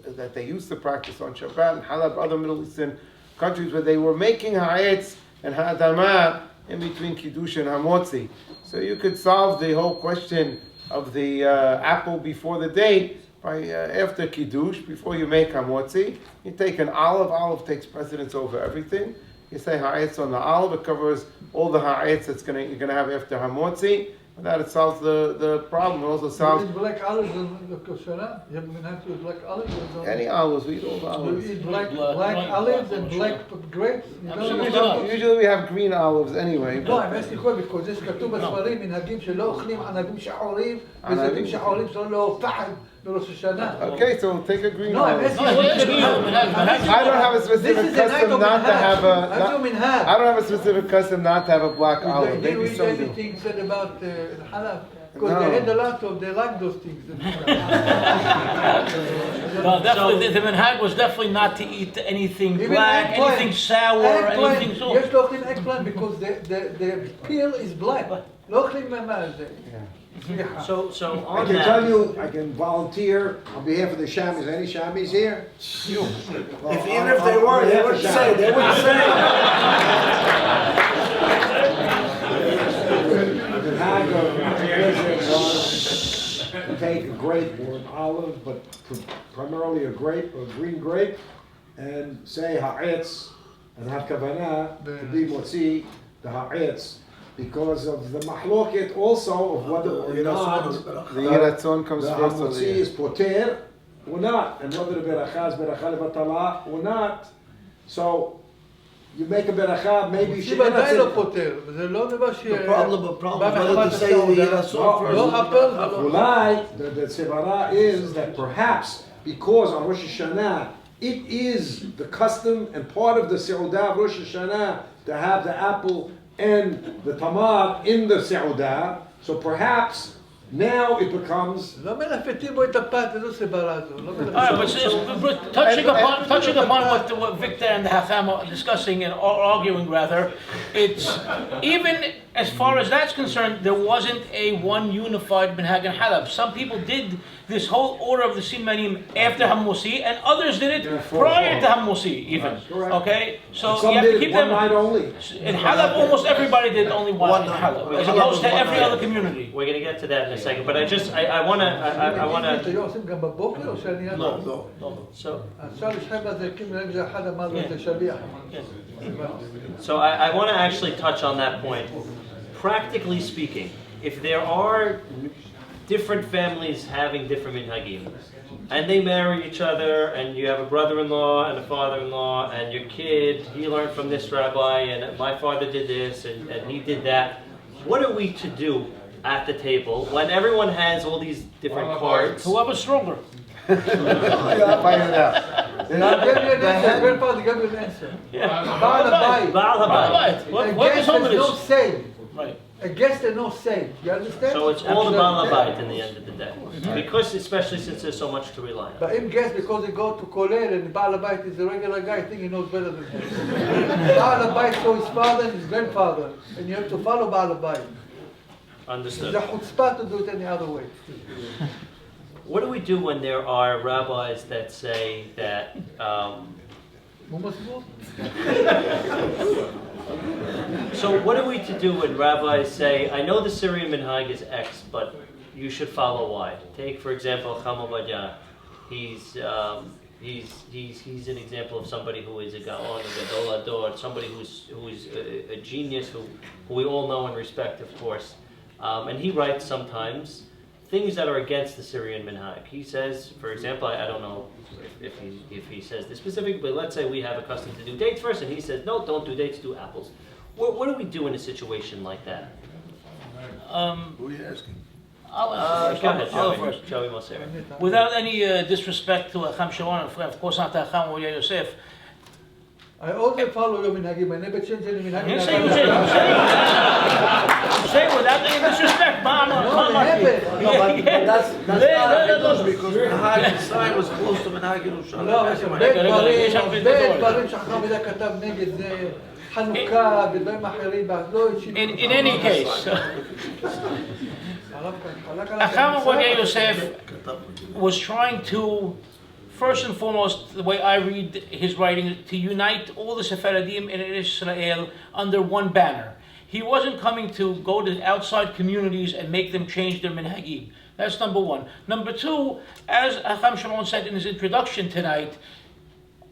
that they used to practice on Shabbat, and Halab, other Middle Eastern countries where they were making hayitz and ha'adamah in between Kiddush and Hamotzi. So you could solve the whole question of the apple before the date by after Kiddush, before you make Hamotzi. You take an olive. Olive takes precedence over everything. You say ha'etz on the olive. It covers all the ha'etz you're going to have after Hamotzi. And that it solves the problem. It also solves... You eat black olives in the Koshana? You have minhag to eat black olives? Any olives. We eat all the olives. You eat black olives and black grapes? Usually we have green olives anyway. לא, I'm asking you because יש כתוב בספרים מנהגים שלא אוכלים ענבים שחורים וזיתים שחורים שלא לאופחד בראש השנה. Okay, so take a green No, I'm olive. asking you. I don't have a specific custom not to have I don't have a specific custom not to have a black olive. Did you Maybe read some do. anything said about halal? Because No. they had a lot of, they like those things. No, definitely, the minhag was definitely not to eat anything Even black, eggplant. anything sour, anything so. יש לא אוכלים eggplant because the peel is black. לא אוכלים מה זה. So I on can tell that, you, I can volunteer on behalf of the Shamis. Any Shamis here? If even if they were, they wouldn't say. They wouldn't say. The minhag was to take a grape or an olive, but primarily a grape, a green grape, and say ha'etz and have kavanah to be motzi the ha'etz, because of the mahloket also of whether or not The yiratzon comes the first. hamotzi is poter or not, and whether the beracha is beracha levatala or not. So you make a beracha, maybe she ודאי לא פותר, וזה לא דבר ש... The problem is whether to say the Yiratzon first. לא הפל ולא... Ulai, the tzevara is that perhaps because on Rosh Hashanah it is the custom and part of the Seudah of Rosh Hashanah to have the apple and the tamar in the Seudah, so perhaps now it becomes... לא מלפתים בו את הפת, איזו סברה זו. But touching upon what Victor and the Hakham are discussing and arguing rather, it's even as far as that's concerned, there wasn't a one unified minhag and halab. Some people did this whole order of the simanim after Hammosi, and others did it prior to Hammosi even. Correct. Okay, so Some you have did to it keep one them. night only. In halab, almost everybody did only one in halab, as opposed to every other community. we're going to get to that in a second, but I want to, היו עושים גם בבוקר או שאני... No. so אפשר לשחק בזה, כאילו זה אחד אמר לו, זה שליח. So I want to actually touch on that point. Practically speaking, if there are different families having different minhagim, and they marry each other, and you have a brother-in-law and a father-in-law, and your kid, he learned from this rabbi, and my father did this, and he did that, what are we to do at the table when everyone has all these different cards? Whoever's stronger. I'll find it out. I'll give you an answer. Grandfather gave you an answer. Baal habayit. Baal habayit. What A is guest home has it no is? say. Right. A guest has no say. You understand? So it's all the Baal Absolutely. habayit in the end of the day. Because, especially since there's so much to rely on. But him guess because he go to Koler and Baal habayit is a regular guy, I think he knows better than him. Baal habayit saw his father and his grandfather, and you have to follow Baal habayit. It's Understood. a chutzpah to do it any other way. What do we do when there are rabbis that say that so what are we to do when rabbis say, I know the Syrian Minhag is X, but you should follow Y? Take, for example, Hakham. He's an example of somebody who is a Gaon, a Gadol Ador, somebody who is a genius, who we all know and respect, of course. And he writes sometimes things that are against the Syrian Minhag. He says, for example, I don't know if he says this specifically, but let's say we have a custom to do dates first, and he says, no, don't do dates, do apples. What do we do in a situation like that? Who are you asking? Go ahead, I'll Joey. first. Joey Mosseri. Without any disrespect to Hakham Shimon, of course not to Hakham Joseph. I also follow your minhagim. I never change any minhagim. You say without any disrespect, No, No, but that's not Hiddush because Minhag Yisrael was close to Minhag Yerushalayim. לא, יש הרבה דברים שהחכם ידע כתב נגד זה, חנוכה ודברים אחרים, לא In any case, Hakham Joseph was trying to, first and foremost, the way I read his writing, to unite all the Sephardim in Israel under one banner. He wasn't coming to go to outside communities and make them change their minhagim. That's number one. Number two, as Hakham Shimon said in his introduction tonight,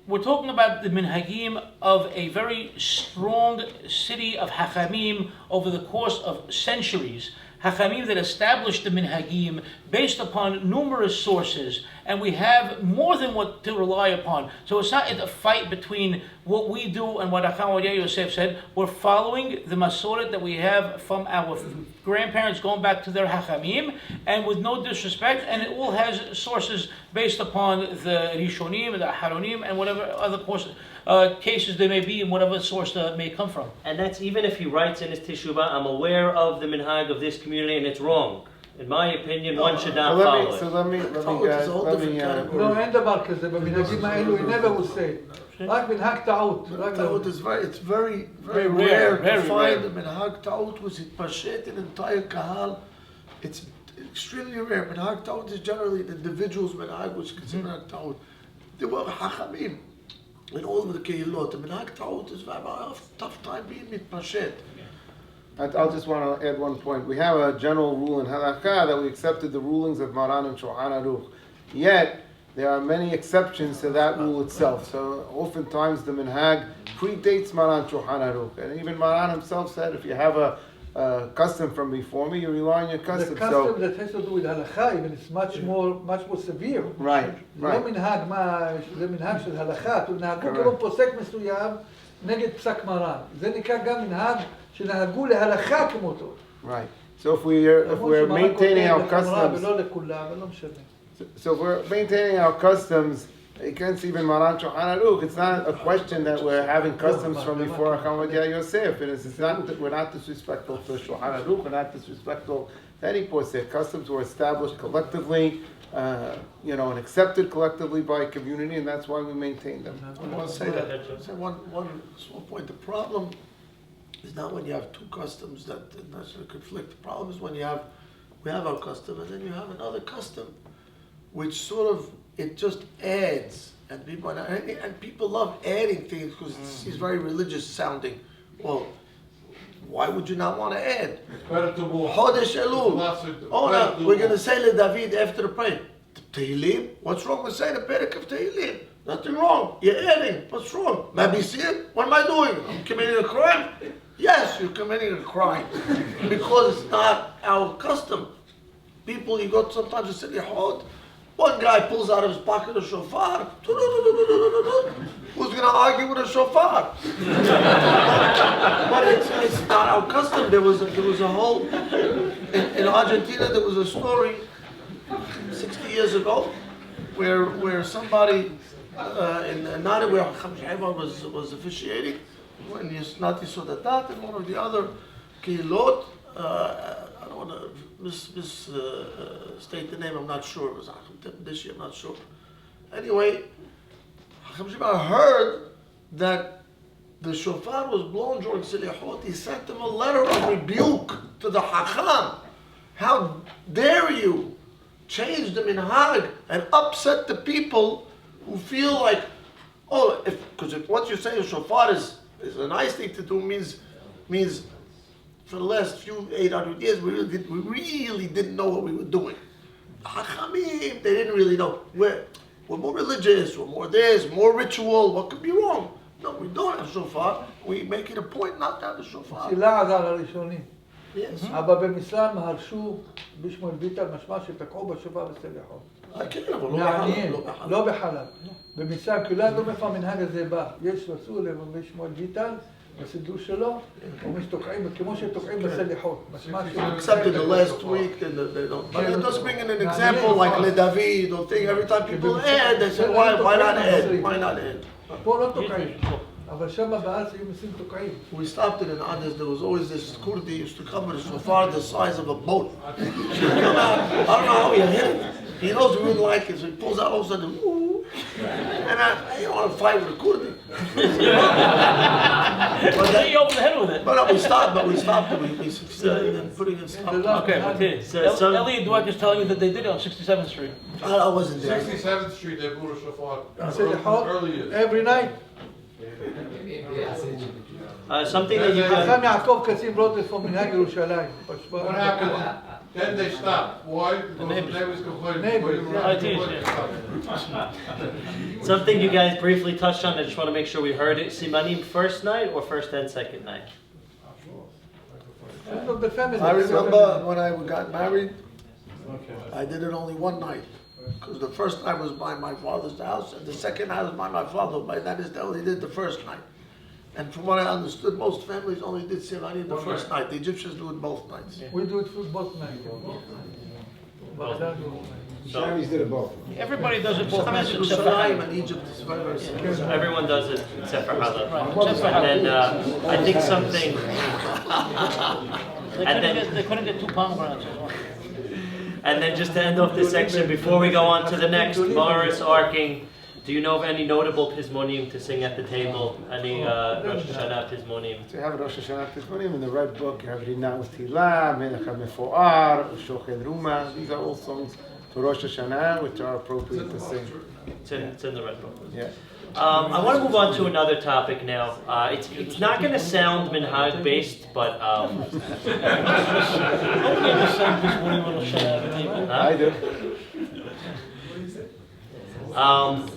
we're talking about the minhagim of a very strong city of Hachamim over the course of centuries. Hachamim that established the minhagim based upon numerous sources, and we have more than what to rely upon. So it's not a fight between what we do and what Hakham Yosef said. We're following the masoret that we have from our grandparents going back to their Hachamim, and with no disrespect, and it all has sources based upon the Rishonim, the Aharonim, and whatever other cases there may be, and whatever source that may come from. And that's even if he writes in his Teshuvah, I'm aware of the minhag of this community and it's wrong. In my opinion, one should not follow it. So let me No, אין דבר כזה, במנהגים האלו, he never will say. רק מנהג טעות. It's very rare to very find rare. a Minhag Ta'ut was itpashet in entire Kahal. It's extremely rare. Minhag Ta'ut is generally the individual's Minhag, which is considered Minhag Ta'ut. There were Hachamim in all of the Kehilot. The Minhag Ta'ut is very tough time being mitpashet. I'll just want to add one point. We have a general rule in Halakha that we accepted the rulings of Maran and Shulchan Aruch. Yet, there are many exceptions to that rule itself. So, oftentimes the minhag predates Maran and Shulchan Aruch. And even Maran himself said, if you have a custom from before me, you rely on your custom. The custom that has to do with הלכה, even it's much more severe. Right, right. לא מנהג זה מנהג של הלכה, נהגו כמו פוסק מסוים נגד פסק מרן. זה נקרא גם מנהג שנהגו להלכה כמותו. Right. So if we're maintaining our customs, ולא לכולם, ולא משנה. so if we're maintaining our customs against even Maran Shulchan Aruch, it's not a question that we're having customs from before Hakham Yosef. It's not that we're not disrespectful to Shulchan Aruch, we're not disrespectful to any posek. Customs were established collectively, and accepted collectively by a community, and that's why we maintain them. I want to say that. Say one small point. The problem is not when you have two customs that necessarily conflict. The problem is when we have our custom and then you have another custom, which sort of it just adds, and people love adding things because it's very religious sounding. Well, why would you not want to add? Chodesh Elul. Oh no, we're going to say LeDavid after the prayer. Tehillim. What's wrong with saying a perek of Tehillim? Nothing wrong. You're adding. What's wrong? Maybe see it? What am I doing? I'm committing a crime? Yes, you're committing a crime because it's not our custom. People, you go sometimes to City Hall. One guy pulls out of his pocket a shofar. Who's going to argue with a shofar? But it's not our custom. There was a whole in Argentina. There was a story 60 years ago. where somebody not where Hakham was officiating, when not Yisodatat and one of the other Kehilot, I don't want to misstate the name, I'm not sure, it was Hakham Dishi, I'm not sure. Anyway, Hakham Shimon heard that the shofar was blown during Silihot. He sent him a letter of rebuke to the Hakham. How dare you change the minhag and upset the people who feel like, oh, because what you're saying shofar is a nice thing to do means for the last few 800 years we really didn't know what we were doing. Hachamim, they didn't really know. We're more religious, we're more this, more ritual. What could be wrong? No, we don't have shofar. We make it a point not to have a shofar. Yes. אבל במצרים הרשו בשמואל ביטל משמע שתקעו בשופר בסליחות. מעניין, לא בחלב. במצרים כולה לא מאיפה המנהג הזה בא. יש רסול בשמואל ביטל, בסידור שלו, אומרים שתוקעים כמו שתוקעים בסליחות. Accepted the last week, and they don't. But it does bring in an example like LeDavid or thing. Every time people add, they say, why not add? Why not add? פה לא תוקעים. אבל שם בארץ היו מסים תוקעים. We stopped it in Ades. There was always this Kurdi used to come with a shofar the size of a boat. He would come out. I don't know how he hit it. He knows we wouldn't like it, so he pulls out all of a sudden. Ooh. And I don't want to fight with a Kurdi. Hit you over the head with it. But we stopped it. We succeeded in putting it. Okay, so Elliot Dweck is telling you that they did it on 67th Street. I wasn't there. 67th Street, they blew a shofar early years. Every night. Something that you guys... חכם יעקב קצין רוטס from מנהג ירושלים. What happened? Then they stopped. Why? Because the neighbors complaining. Something you guys briefly touched on, I just want to make sure we heard it. Simanim first night or first and second night? I remember when I got married, I did it only one night. Because the first night was by my father's house, and the second night was by my father. By that is, they only did the first night. And from what I understood, most families only did Sirani the first night. The Egyptians do it both nights. We do it for both nights. Samis did it both. Everybody does it both nights except for Jerusalem Hakham. and Egypt is very, very similar. So everyone does it except for Alouf. Right, except for And Hakham. then I think something... They couldn't get 2 pomegranates. And then just to end off this section, before we go on to the next, Morris, Arking, do you know of any notable Pizmonim to sing at the table? Any Rosh Hashanah Pizmonim? So you have Rosh Hashanah Pizmonim in the Red Book. You have Rina Utila, Melech HaMefoar, Shochen Ruma. These are all songs for Rosh Hashanah which are appropriate to sing. It's in the Red Book. Yeah. I want to move on to another topic now. It's not going to sound minhag based, but I do.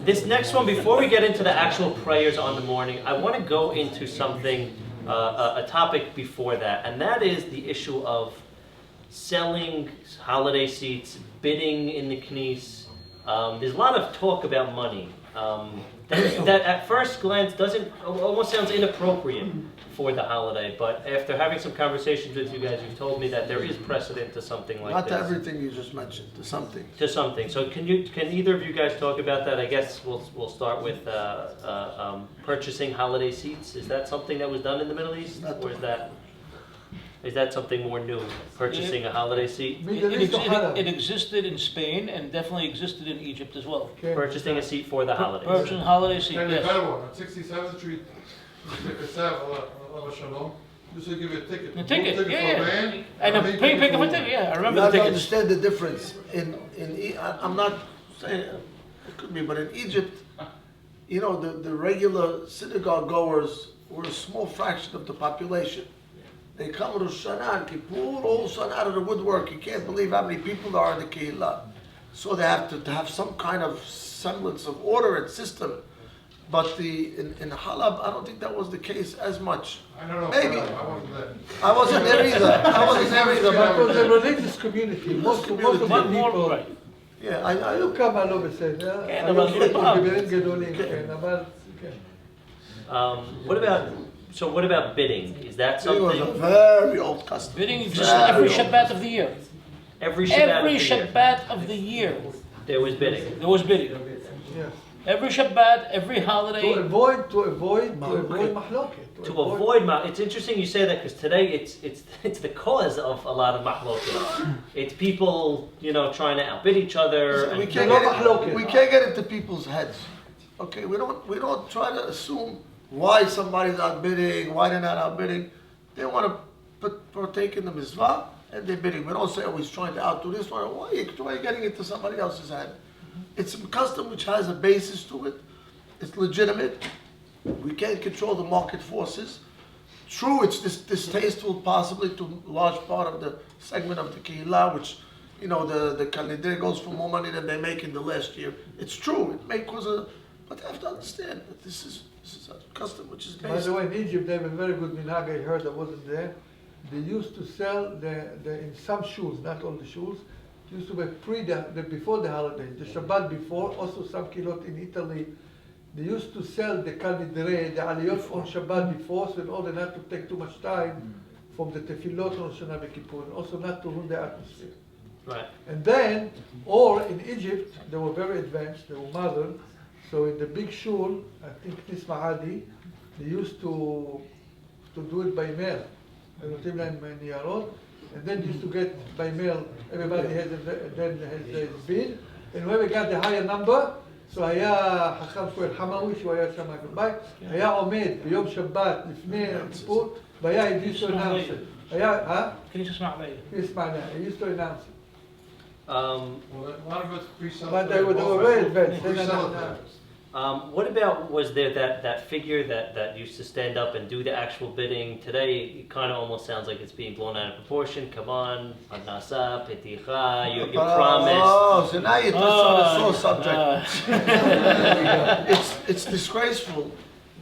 This next one, before we get into the actual prayers on the morning, I want to go into something, a topic before that, and that is the issue of selling holiday seats, bidding in the knis. There's a lot of talk about money. That at first glance almost sounds inappropriate for the holiday, but after having some conversations with you guys, you've told me that there is precedent to something like Not this. to everything you just mentioned, to something. To something. So can either of you guys talk about that? I guess we'll start with purchasing holiday seats. Is that something that was done in the Middle East, or is that something more new? Purchasing a holiday seat? It existed in Spain and definitely existed in Egypt as well. Purchasing a seat for the holidays. Purchasing a holiday seat, And the yes. better one, on 67th Street, Shalom, used to give you a ticket. The ticket, For a yeah. van, And a big pay ticket for for- ticket, yeah. I You remember have the to tickets. understand the difference. I'm not saying, it could be, but in Egypt, you know, the regular synagogue goers were a small fraction of the population. They come to Rosh Hashanah and Kippur, all sun out of the woodwork. You can't believe how many people there are in the Kehillah. So they have to have some kind of semblance of order and system. But in Halab, I don't think that was the case as much. I don't know. Maybe. I wasn't there. I wasn't there either. I wasn't there either. But it was a But religious community. Most of the One more, people. right. yeah, I היו כמה לא בסדר. כן, היו אבל זה פעם. גיבורים גדולים, כן, אבל... What about bidding? Is that it was a something? very old custom. Bidding existed every Shabbat of the year. Every Shabbat. Every of the year. Shabbat of the year. There was bidding. There was bidding. Yes. Every Shabbat, every holiday. To avoid mahloket. To avoid it's interesting you say that because today it's the cause of a lot of mahloket. It's people, trying to outbid each other. We And can't get into people's heads. Okay, we don't try to assume why somebody's outbidding, why they're not outbidding. They want to partake in the mitzvah and they're bidding. We don't say, oh, he's trying to outdo this one. Why are you getting into somebody else's head? It's a custom which has a basis to it. It's legitimate. We can't control the market forces. True, it's distasteful possibly to a large part of the segment of the Kehillah, which, the Kalideh goes for more money than they make in the last year. It's true. It may cause but they have to understand that this is a custom which is based. By the way, in Egypt, they have a very good minhag. I heard I wasn't there. They used to sell in some shoes, not all the shoes. Used to be before the holiday, the Shabbat before, also some kilot in Italy. They used to sell the Kal Nidrei, the Aliyot on Shabbat before, so in order not to take too much time from the Tefillot on Shana B'Kippur, and also not to ruin the atmosphere. Right. And then, or in Egypt, they were very advanced, they were modern, so in the big shul, I think Nisma Adi, they used to do it by mail. And then used to get by mail, everybody has his bid, and whoever got the higher number, so היה חכם שואל חמאווי, שהוא היה שם בבית, היה עומד ביום שבת לפני הכיפור, והיה הגיש לו אנאונסר. Can you just smile later? יסמע, הגיש לו אנאונסר. Well, a lot of it's pre-selling. But they were very advanced. What about, was there that figure that used to stand up and do the actual bidding? Today, it kind of almost sounds like it's being blown out of proportion. Come on, Adnasa, Peticha, you promised. Oh, so now you touched on a sore subject. It's disgraceful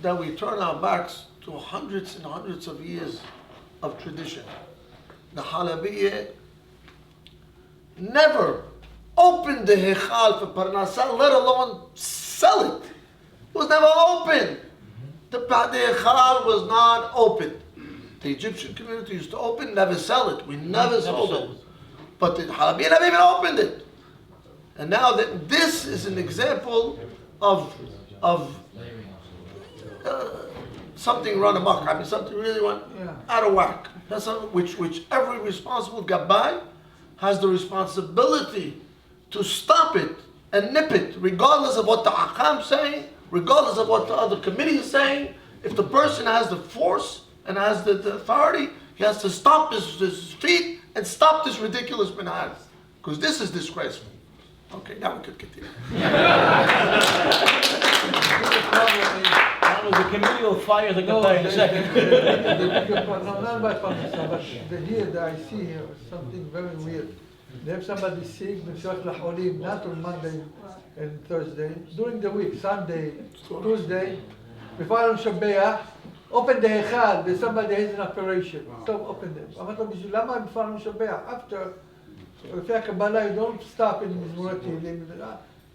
that we turn our backs to hundreds and hundreds of years of tradition. The Halabiyah never opened the Hechal for Parnasah, let alone sell it. It was never open. The Hechal was not open. The Egyptian community used to open, never sell it. We never sold it. But the Halabiyah never even opened it. And now that this is an example of something run amok. I mean, something really went out of whack. That's something which every responsible Gabbai has the responsibility to stop it and nip it, regardless of what the Hakham is saying, regardless of what the other committee is saying. If the person has the force and has the authority, he has to stop his feet and stop this ridiculous minhag, because this is disgraceful. Okay, now we could continue. The committee will fire the guy in a second. No, not about Parnasah, but here that I see here something very weird. They have somebody sick, not on Monday and Thursday, during the week, Sunday, Tuesday, before Yom Shabbat, open the Hechal, there's somebody has an operation, so open them. אמרתי לו, בשביל למה before Yom Shabbat? After, לפי הקבלה, you don't stop in מזמורי תהילים.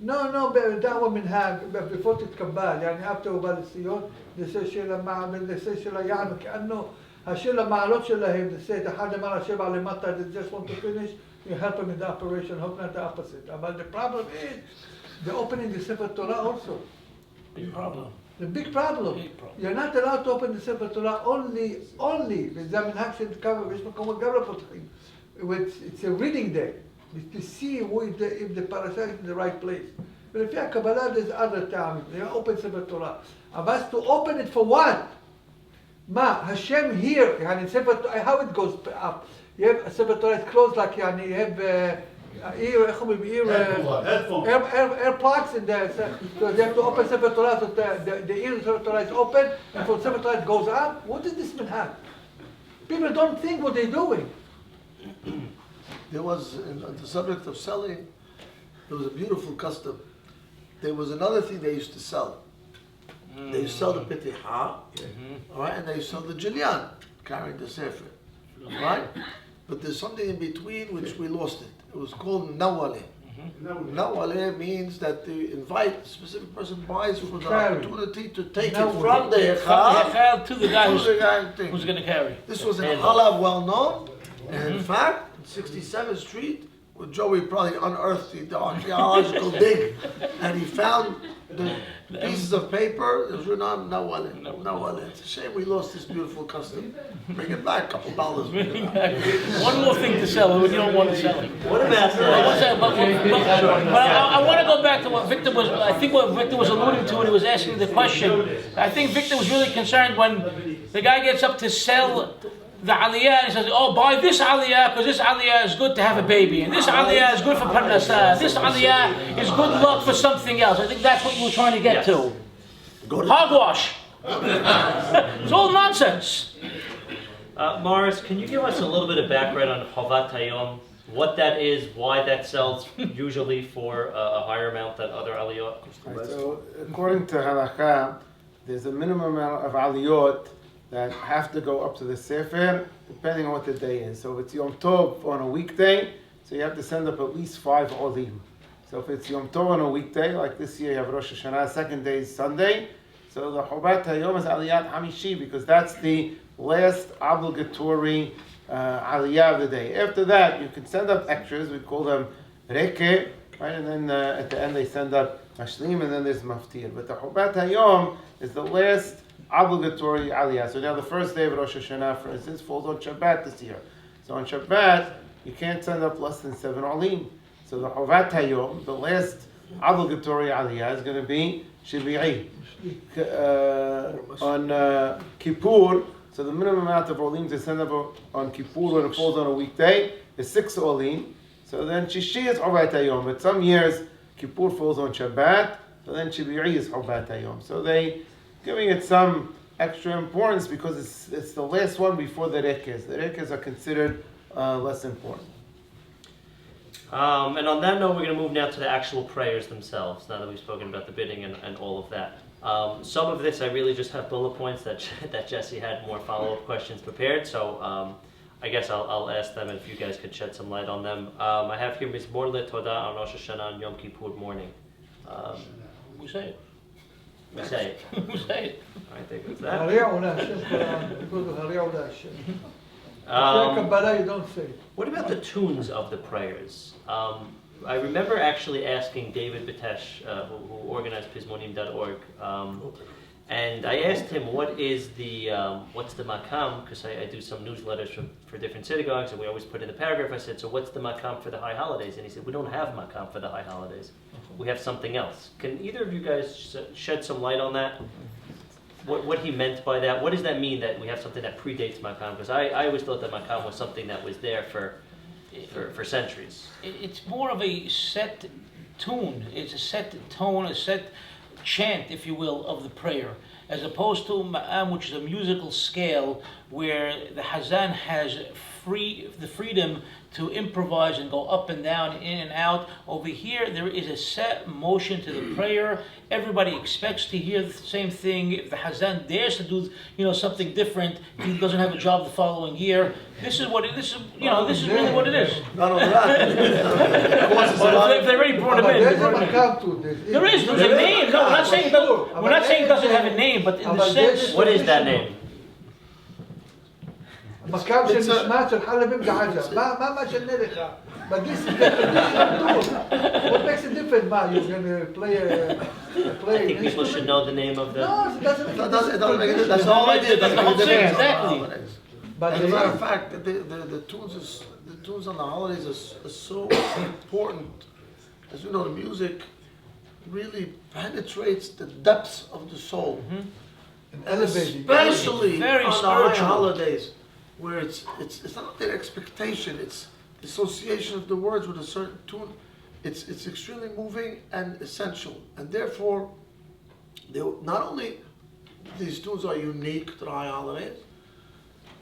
No, that woman had, before תתקבל, يعني after הוא בא לציון, זה של המעמד, זה של היען, כאנו, השל המעלות שלהם, זה אחד למעלה, שבע למטה, they just want to finish, you help them in the operation, hope not the opposite. But the problem is, they're opening the Sefer Torah also. Big problem. The big problem. You're not allowed to open the Sefer Torah only, וזה המנהג של כמה, ויש מקומות גם לא פותחים. It's a reading day, to see if the parasha is in the right place. But if you have Kabbalah, there's other time. They open Sefer Torah. But to open it for what? Hashem here, how it goes up? You have a Sefer Torah, it's closed like you have air plugs in there. So you have to open Sefer Torah, so the ear of Sefer Torah is open, and for Sefer Torah it goes up. What does this mean? People don't think what they're doing. There was, on the subject of selling, there was a beautiful custom. There was another thing they used to sell. They used to sell the Petiha, all right, and they used to sell the Jilyan, carrying the Sefer, right? But there's something in between which we lost it. It was called Nawale. Nawale means that they invite a specific person buys for the opportunity to take it from the Hechal to the guy who's going to carry. This was in Halab well known, and in fact, 67th Street, Well, Joey probably unearthed the archaeological dig, and he found the pieces of paper. It was written on Nawale. It's a shame we lost this beautiful custom. Bring it back, $2. One more thing to sell, but you don't want to sell it. What about I want to go back to what Victor was, I think what Victor was alluding to when he was asking the question. I think Victor was really concerned when the guy gets up to sell the aliyah and he says, oh, buy this aliyah because this aliyah is good to have a baby, and this aliyah is good for parnasah, this aliyah is good luck for something else. I think that's what you were trying to get to. Hogwash. It's all nonsense. Morris, can you give us a little bit of background on Chovat Hayom? What that is, why that sells usually for a higher amount than other aliyot? Right, so according to halakha, there's a minimum amount of aliyot that have to go up to the sefer, depending on what the day is. So if it's Yom Tov on a weekday, so you have to send up at least 5 olim. So if it's Yom Tov on a weekday, like this year you have Rosh Hashanah, second day is Sunday, so the Chovat Hayom is Aliyat Hamishi, because that's the last obligatory aliyah of the day. After that, you can send up extras, we call them reke, right? And then at the end they send up mashlim, and then there's maftir. But the Chovat Hayom is the last obligatory aliyah. So now the first day of Rosh Hashanah, for instance, falls on Shabbat this year. So on Shabbat, you can't send up less than 7 olim. So the Chovat Hayom, the last obligatory aliyah, is going to be Shivi'i. On Kippur, so the minimum amount of olim to send up on Kippur when it falls on a weekday is 6 olim. So then Shishi is Chovat Hayom. But some years, Kippur falls on Shabbat, so then Shivi'i is Chovat Hayom. So they giving it some extra importance because it's the last one before the rekes. The rekes are considered less important. And on that note, we're going to move now to the actual prayers themselves, now that we've spoken about the bidding and all of that. Some of this I really just have bullet points that Jesse had more follow-up questions prepared, so I guess I'll ask them if you guys could shed some light on them. I have here Mizmor LeTodah on Rosh Hashanah and Yom Kippur morning. We say it. We say it. We say it. I think it's that. Kabbalah, you don't say it. What about the tunes of the prayers? I remember actually asking David Batesh, who organized Pizmonim.org, and I asked him what is the what's the makam, because I do some newsletters for different synagogues, and we always put in the paragraph. I said, so what's the makam for the high holidays? And he said, we don't have makam for the high holidays. We have something else. Can either of you guys shed some light on that? What he meant by that? What does that mean that we have something that predates makam? Because I always thought that makam was something that was there for centuries. It's more of a set tune. It's a set tone, a set chant, if you will, of the prayer, as opposed to ma'am, which is a musical scale where the hazan has the freedom to improvise and go up and down, in and out. Over here, there is a set motion to the prayer. Everybody expects to hear the same thing. If the hazan dares to do, something different, he doesn't have a job the following year. This is what this is really what it is. Not only that. If they already brought him in. There's a name. No, we're not saying it doesn't have a name, but in the sense. What is that name? המקם שנשמע של חלבים געג'ה, מה שנה לך? But this is the traditional tool. What makes it different? You're going to play I think people should know the name of the... No, it doesn't make a difference. That's all I did. That's the whole thing, exactly. But as a matter of fact, the tunes on the holidays are so important. As you know, the music really penetrates the depths of the soul. And especially very on the spiritual high holidays, where it's not their expectation, it's the association of the words with a certain tune. It's extremely moving and essential, and therefore, not only these tunes are unique to the high holidays,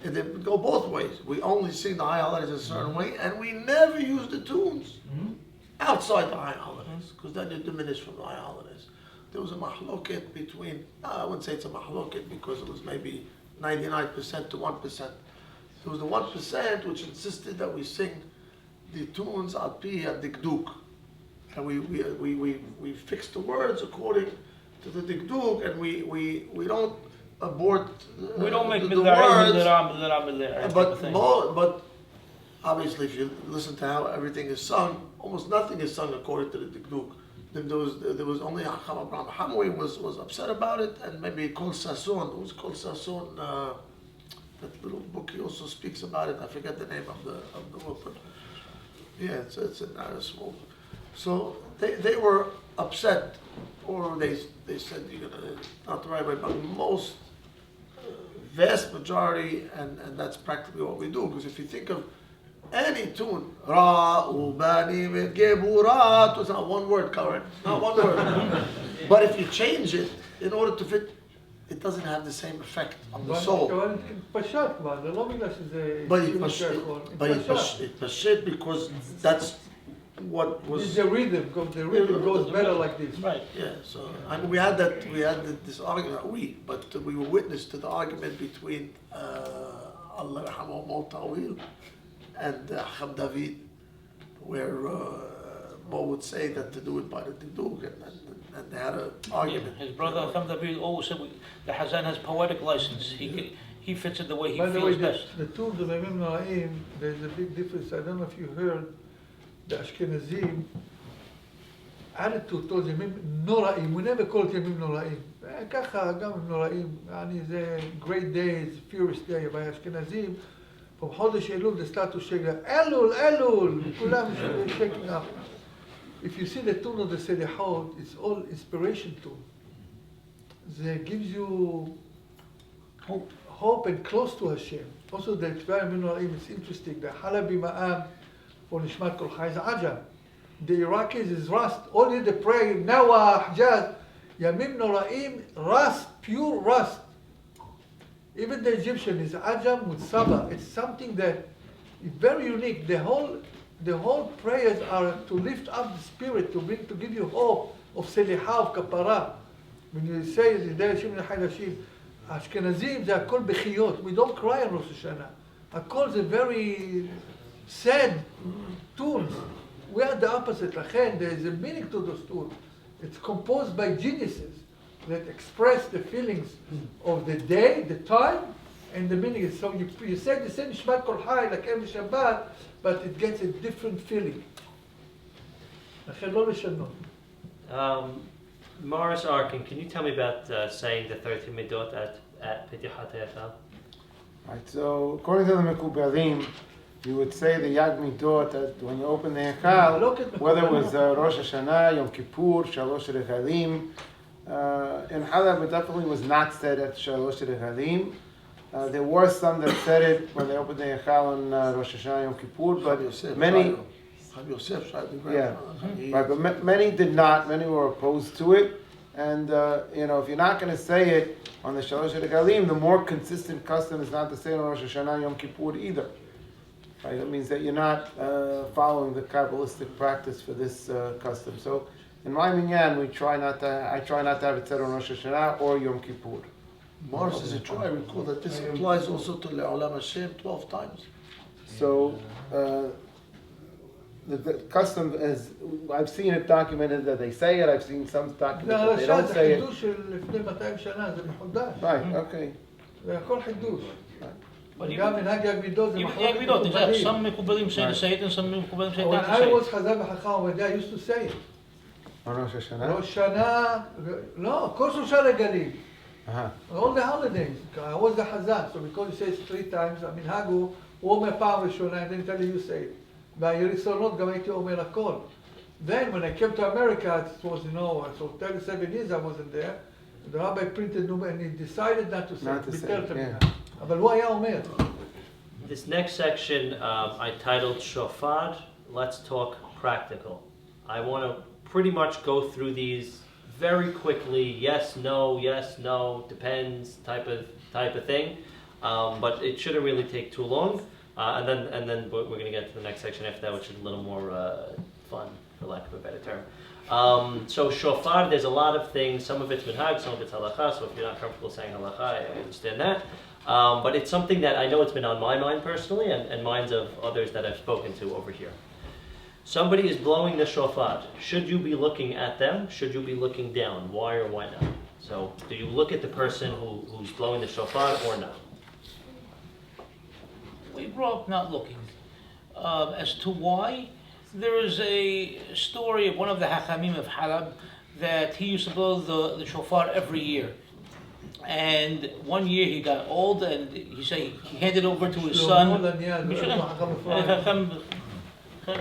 and they go both ways. We only sing the high holidays a certain way, and we never use the tunes outside the high holidays, because then you diminish from the high holidays. There was a mahloket between, I wouldn't say it's a mahloket because it was maybe 99% to 1%. There was the 1% which insisted that we sing the tunes al pi dikduk, and we fix the words according to the dikduk, and we don't abort we don't make the words. But obviously, if you listen to how everything is sung, almost nothing is sung according to the Dikduk. There was only Hakham Abraham Hamwi was upset about it, and maybe Kol Sasson. It was Kol Sasson. That little book he also speaks about it. I forget the name of the book, but yeah, it's not a small. So they were upset, or they said you're gonna not the right way, but most vast majority, and that's practically what we do. Because if you think of any tune, Ra, Ubani, Geburat, it's not one word, correct? Not one word. But if you change it in order to fit, it doesn't have the same effect on the soul. But it pashit because that's what was. It's the rhythm, because the rhythm goes better like this. Right. Yeah. So I mean, we had this argument. But we were witness to the argument between Allah Rahmah Tawil and Hakham David, where Mo would say that to do it by the Duduk, and they had an argument. His brother Hakham David always said the Hazan has poetic license. He fits it the way he By the feels way, best. the tunes of Yamim Noraim, there's a big difference. I don't know if you heard the Ashkenazim attitude towards Yamim Noraim. We never call it Yamim Noraim. ככה גם נוראים, זה great days, furious day, by Ashkenazim. From חודש אלול they start to shake that, אלול, כולם shaking up. If you see the tune of the Selihot, it's all inspiration tune. It gives you hope and close to Hashem. Also the Tawil A, it's interesting. The Halabi Ma'am for Nishmat Kol Chai is Ajam. The Iraqis is rust. Only the prayer, Nawa, Hijaz, Yamim Noraim, rust, pure rust. Even the Egyptian is Ajam with Saba. It's something that is very unique. The whole prayers are to lift up the spirit, to give you hope of Selihah, of Kapara. When you say the Shimon HaHashim, Ashkenazim, they are called Bechiyot. We don't cry on Rosh Hashanah. Akol is very sad tunes. We are the opposite. There is a meaning to those tunes. It's composed by geniuses that express the feelings of the day, the time, and the meaning. So you say the same Nishmat Kol Chai like every Shabbat, but it gets a different feeling. Morris Arking, can you tell me about saying the 13 Midot at Petihat Heichal? Right, so according to the Mekubalim, you would say the Yag Midot that when you open the Heichal, whether it was Rosh Hashanah, Yom Kippur, Shalosh Regalim. In Halab, it definitely was not said at Shalosh Regalim. There were some that said it when they opened the Heichal on Rosh Hashanah, Yom Kippur, but many. Yeah, right, but many did not. Many were opposed to it, and if you're not going to say it on the Shalosh Regalim, the more consistent custom is not to say it on Rosh Hashanah, Yom Kippur either. Right, that means that you're not following the Kabbalistic practice for this custom. So, in my minyan, I try not to have it said on Rosh Hashanah or Yom Kippur. Morris, is it true? I recall that this applies also to Le'olam Hashem 12 times. So. The custom is, I've seen it documented that they say it, I've seen some documented that they don't say it. Right, okay. זה הכל חידוש. But גם מנהג יגמידות זה מחלוקת מקובלים. Some מקובלים say it and some מקובלים say not to say I it. was חז"ל וחכם עובדיה used to say it. On Rosh Hashanah? ראש שנה, לא, כל שלושה רגלים. All the holidays. I was the חז"ל, so because he says 3 times, המנהג הוא אומר פעם ראשונה, and then tell you say it. והיריסונות גם הייתי אומר הכל. Then when I came to America, it was, so 37 years I wasn't there. The rabbi printed and he decided not to say it. אבל הוא היה אומר. This next section I titled Shofar, Let's Talk Practical. I want to pretty much go through these very quickly, yes, no, depends type of thing. But it shouldn't really take too long. And then we're going to get to the next section after that, which is a little more fun, for lack of a better term. So shofar, there's a lot of things. Some of it's minhag, some of it's halacha. So if you're not comfortable saying halacha, I understand that. But it's something that I know it's been on my mind personally, and minds of others that I've spoken to over here. Somebody is blowing the shofar. Should you be looking at them? Should you be looking down? Why or why not? So do you look at the person who's blowing the shofar or not? We grew up not looking. as to why. There is a story of one of the Hakhamim of Halab that he used to blow the shofar every year. And one year he got old and he said he handed over to his son.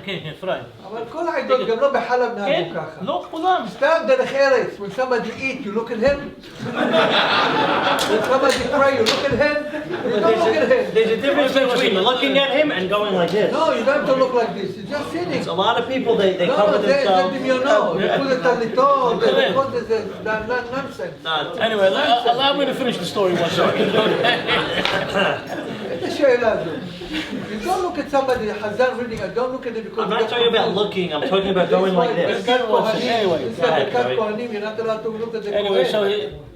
כן, אפרים. אבל כל העדות גם לא בחלב נהגו ככה. לא, כולם. סתם דרך ארץ, when somebody eat, you look at him. When somebody pray, you look at him. You don't look at him. There's a difference between looking at him and going like this. No, you don't have to look like this. You're just sitting. A lot of people, they cover themselves. זה דמיונו. יקחו את הטליטות, זה nonsense. Anyway, allow me to finish the story one second. איזה שאלה זו. You don't look at somebody, Hazan reading, I don't look at it because... I'm not talking about looking, I'm talking about going like this. Anyway, so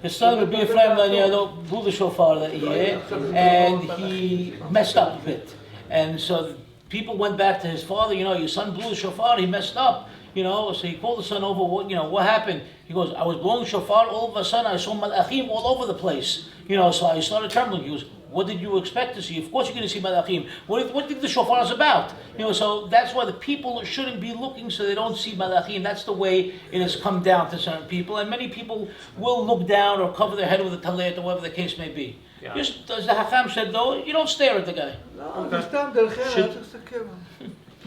his son would be Ephraim Laniado, blew the shofar that year, and he messed up a bit. And so people went back to his father, your son blew the shofar, he messed up. So he called the son over, what happened? He goes, I was blowing shofar, all of a sudden I saw malachim all over the place. So I started trembling. He goes, what did you expect to see? Of course you're going to see malachim. What do you think the shofar is about? So that's why the people shouldn't be looking so they don't see malachim. That's the way it has come down to certain people. And many people will look down or cover their head with a talit or whatever the case may be. Yeah. Just as the Hakham said though, you don't stare at the guy.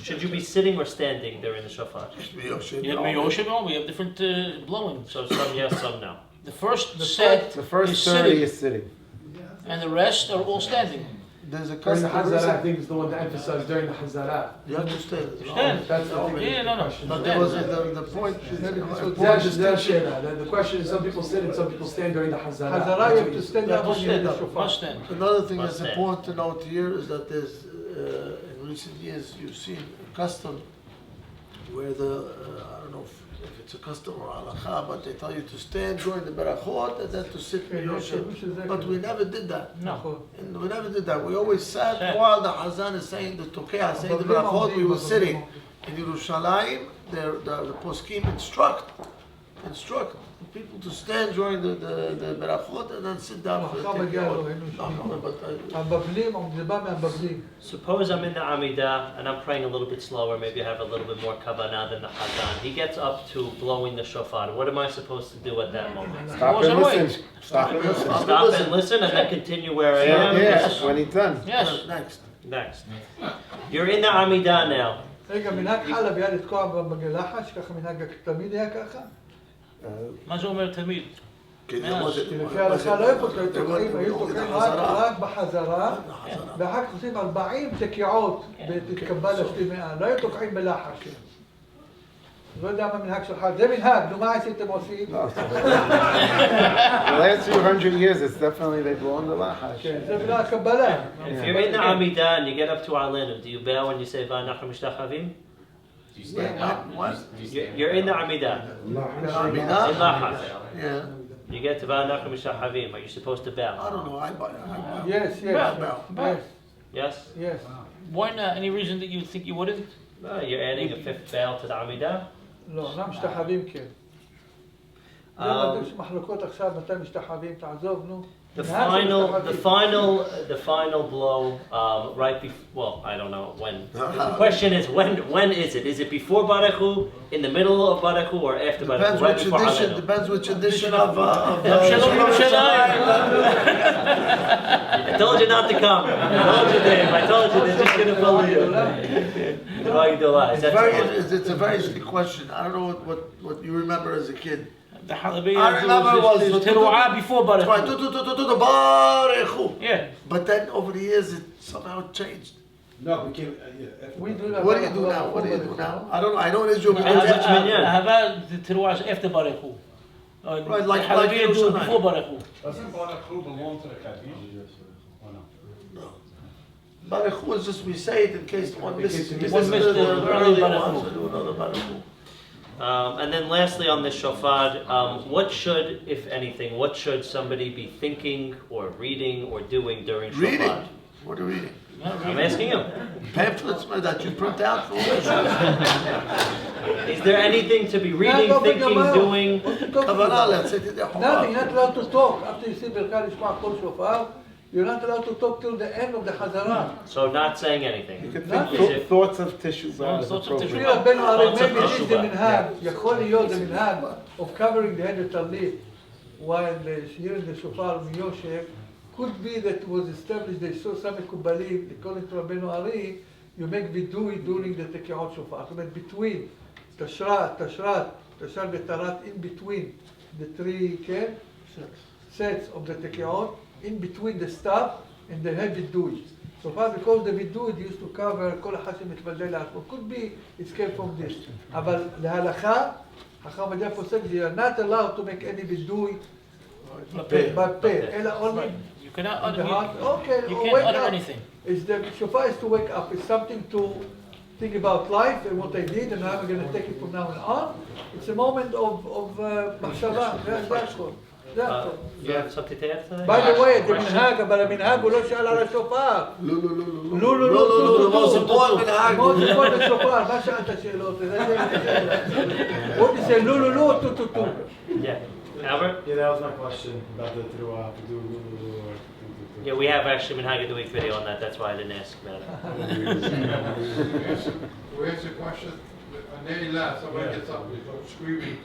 Should you be sitting or standing during the shofar? We have different blowing. So some yes, some no. The first 30 is sitting. And the rest are all standing. There's a During the custom. Hazara, I think is the one to emphasize during the Hazara. You understand? That's the question. But there was the point. The question is some people sit and some people stand during the Hazara. Hazara, you have to stand up when you hear the shofar. Another thing that's important to note here is that there's, in recent years, you've seen a custom where I don't know if it's a custom or halakha, but they tell you to stand during the berachot and then to sit in your shit. But we never did that. No. And we never did that. We always sat while the Hazan is saying the Tokeh, saying the berachot, we were sitting. In Yerushalayim, the poskim instruct people to stand during the berachot and then sit down for the Suppose I'm in the Amidah and I'm praying a little bit slower, maybe I have a little bit more kavanah than the Hazan. He gets up to blowing the shofar. What am I supposed to do at that moment? Stop and listen. Stop and listen and then continue where I am? Yes, when he's done. Yes. Next. You're in the Amidah now. רגע, מנהג חלב היה לתקוע בלחש, ככה מנהג תמיד היה ככה? מה זה אומר תמיד? לפי ההלכה לא היו תוקעים רק בחזרה, ואחר כך עושים 40 תקיעות בתקבל השתימאה, לא היו תוקעים בלחש. לא יודע מה מנהג שלך, זה מנהג, נו מה עשיתם עושים? The last 200 years, it's definitely they blow in the lachash. זה בגלל הקבלה. If you're in the Amidah and you get up to Alenu, do you bow when you say Va'anachnu mishtachavim? You're in the Amidah. In Lachas. Yeah. You get to Va'anachnu mishtachavim. Are you supposed to bow? I don't know. I bow. Yes. Yes? Yes. Why not? Any reason that you think you wouldn't? No, you're adding a fifth bow to the Amidah. לא, לא משתחווים כן. זה מדהים שמחלוקות עכשיו, מתי משתחווים, תעזוב, נו. The final blow, right before, well, I don't know when. The question is, when is it? Is it before Barachu, in the middle of Barachu, or after Barachu? Right before Alenu? Depends which edition of I told you not to come. I told you, Dave. I told you, they're just going to believe you. It's a very interesting question. I don't know what you remember as a kid. The Halabi was Teruah before Barachu. Yeah. But then over the years it somehow changed. No, we can't. What do you do now? I don't know. I know in Israel. How about the Teruah after Barachu? Right, like Halabi do it before Barachu. Doesn't Barachu belong to the Kaddish? No. Barachu is just we say it in case one misses the early ones to do another Barachu. And then lastly on the shofar, what should, if anything, what should somebody be thinking or reading or doing during shofar? Reading? What are you reading? I'm asking him. Pamphlets that you print out for Is there anything to be reading, thinking, doing? Nothing, not allowed to talk. After you see Birkat Yishma Kol Shofar, you're not allowed to talk till the end of the Hazara. So not saying anything. You could Not think yet. thoughts of tissue bar is Thoughts of appropriate. tissue. לפי רבנו הרי Lots of maybe this is the teshuvah. מנהג, יכול להיות the מנהג of covering the head of תרלית while hearing the shofar מיושב, could be that it was established, they saw some מקובלים, according to רבנו הרי, you make vidui during the תקיעות שופר, זאת אומרת between תשרת ותרת, in between the three sets of the תקיעות, in between the stop and the head vidui. So far, because the vidui used to cover כל אחד שמתוודע לעצמו, could be it came from this. אבל להלכה, חכם מדע פוסק, they are not allowed to make any vidui בפה, אלא only You cannot in utter, the heart. Okay, you or can't wake utter up. anything. It's the shofar is to wake up. It's something to think about life and what I did and how I'm going to take it from now on. It's a moment of מחשבה. That's all. That's all. You have something to add to that? By the way, the מנהג, אבל המנהג הוא לא שאל על השופר. The most important minhag. מאוד important השופר, מה שאלת שאלות? What you say, לא, טו. Yeah. Albert? Yeah, that was my question about the teruah. Yeah, we have actually Minhag Dweck video on that. That's why I didn't ask about it. We answer a question, a Ne'ilah, somebody gets up, screaming.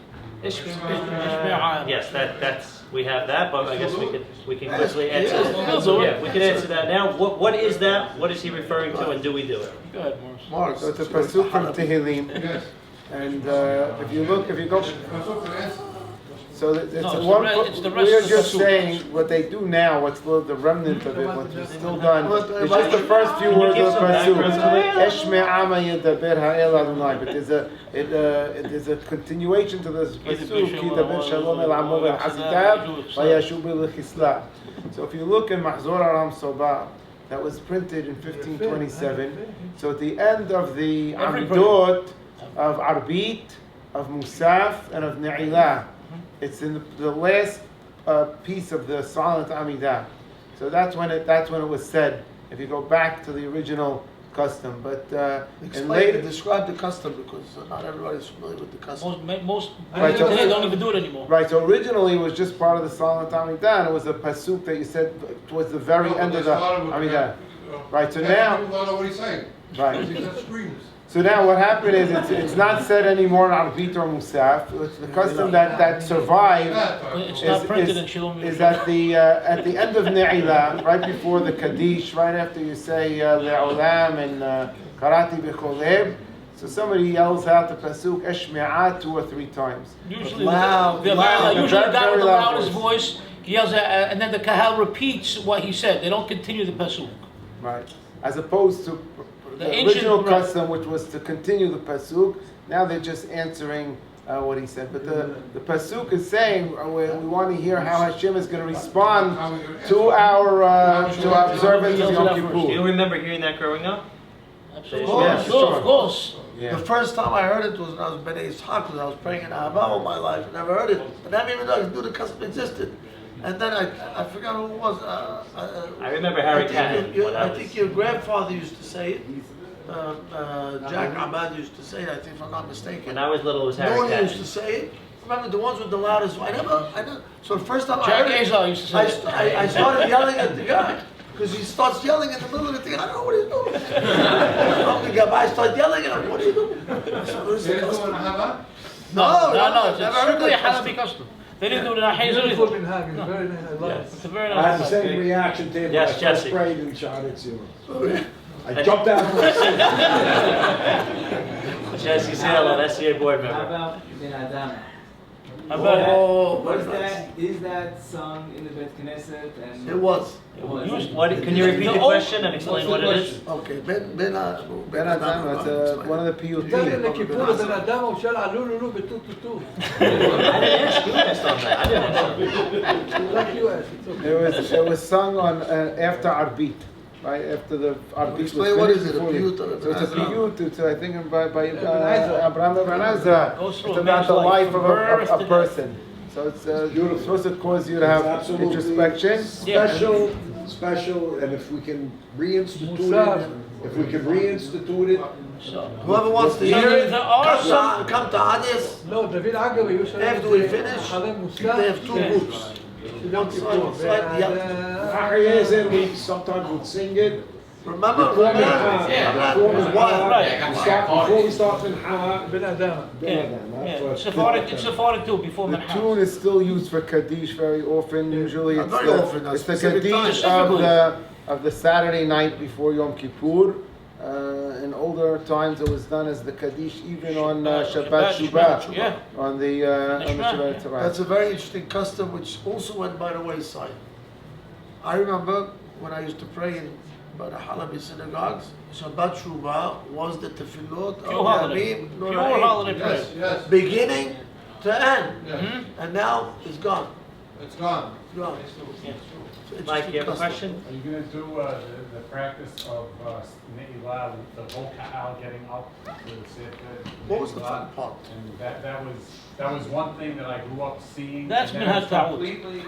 Yes, that's we have that, but I guess we can quickly answer. Yeah, we can answer that now. What is that? What is he referring to, and do we do it? Go ahead, Morris. Mark, So it's a pasuk from Tehillim, Yes. and if you go, so it's No, a it's one. the re- it's the rest We're of the just pasuk. saying what they do now. What's the remnant of it? What's still done? It's just the first few Can you words give of the some background to pasuk. it? Eshme ama yedaber ha'el Adonai. But there's a continuation to this pasuk. Ki daber shalom el amo v'chasitav v'yashuv l'chisla. So if you look in Mahzor Aram Soba, that was printed in 1527. So at the end of the Amidot of Arbit, of Musaf, and of Ne'ilah, it's in the last piece of the silent Amidah. So that's when it was said. If you go back to the original custom, but describe the custom because not everybody's familiar with the custom. Most Right, people so- today don't even do it anymore. right. So originally it was just part of the silent Amidah, and it was a pasuk that you said towards the very end of the Amidah. Right. So now, People don't know what he's saying. right. He just screams. So now what happened is it's not said anymore in Arbit or Musaf. It's the custom that survived. It's not printed in Shalom. Is at the end of Ne'ilah, right before the Kaddish, right after you say Le'olam and Karati B'Choleb. So somebody yells out the pasuk Eshme'ah 2 or 3 times. Usually, Loud, the loud. usually the guy with the Very loud loudest voice, he yells, and then the kahal repeats what he said. They don't continue the pasuk. Right. As opposed to the ancient- original right. custom, which was to continue the pasuk. Now they're just answering what he said. But the pasuk is saying we want to hear how Hashem is going to respond to our observance of Yom Do you Kippur. remember hearing that growing up? Absolutely. Yes, Sure, sure. of course. Yeah. The first time I heard it was when I was B'nai Yitzchak, because I was praying in Ahava all my life. I never heard it. I never even knew the custom existed. And then I forgot who it was. I remember Harry I Cannon. think your grandfather used to say it. Jack Abad used to say it, I think, if I'm not mistaken. When I was little, it was Harry Noni used to Cannon. say it. Remember the ones with the loudest voice? I never. So the first time I Jack heard it, Azar used to say it. I started yelling at the guy. Because he starts yelling in the middle of the thing. I don't know what he's doing. The guy started yelling at him. What are you doing? So this is the custom. No, I've it's never heard strictly a that Hanafi custom. They didn't do it in a Beautiful Hazel. minhag, it's very nice, I love it. It's a very I had the nice. same reaction to him Yes, when I first Jesse. prayed in Shahadat Zero. I jumped out of my seat. Jesse Sale, an SCA board member. about Ben Adam? How about it? Oh, What is very nice. that? Is that sung in the Bet Knesset? And It was. It was. Can you repeat the question and explain what it is? Okay, Ben Adam, it's one of the גם לכיפור PUT. בן אדם הוא שאל עלו לולו בטו-טו-טו. I didn't ask you asked on that. I didn't ask. Like you asked, it's okay. It was sung on after Arbit, right after the Arbit was Explain what is finished it, a fully. piyut or a So it's a benazra? piyut. It's I think by Ezra. Abraham Ibn Ezra. Goes through It's a about man's the life, life of from birth a to person. So it's supposed to cause you to have Absolutely. introspection. Special, and if we can reinstitute Musaf. it, if we can reinstitute it, Whoever wants to hear it, There are some. come to Hadis. לא, דוד עגבי, הוא שאל After we finish, אחרי they מוסף. have 2 groups. Achayezin, we sometimes would sing it. Remember? Before Remember? Minha. Yeah. Before Minha. Right. Before we start Minha. Ben Adama. Yeah. Sephardic, it's Sephardic too, before The Minha. tune is still used for Kaddish very often. Usually it's Very the, often, it's the specific Kaddish times. of the Saturday night before Yom Kippur. In older times it was done as the Kaddish even on Shabbat Shubah. Yeah. On the Shabbat Torah. That's a very interesting custom which also went by the wayside. I remember when I used to pray in the Halabi synagogues, Shabbat Shubah was the tefillot of holiday. Yamim Pure Noraim. holiday prayer. Yes, yes. Beginning to end. Yes. And now it's gone. It's gone. It's gone. Yeah. It's an Mike, you have a interesting question? Are you going to do the practice of Ne'ilah, the vocal getting up for the Sefer? What was the fun part? And that was one thing that I grew up seeing. That's and then Minhag it's Ta'ud. completely.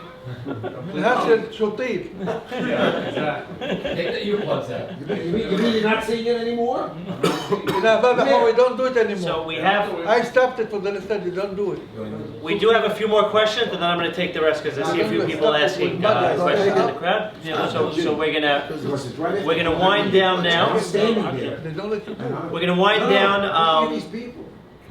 Minhag Shotif. Yeah, exactly. You mean you're not singing it anymore? We don't do it anymore. So we have, I stopped it for the last time. You don't do it. we do have a few more questions, and then I'm going to take the rest because I see a few people asking questions in the crowd. So we're gonna wind down now. They don't let you do it. We're gonna wind down.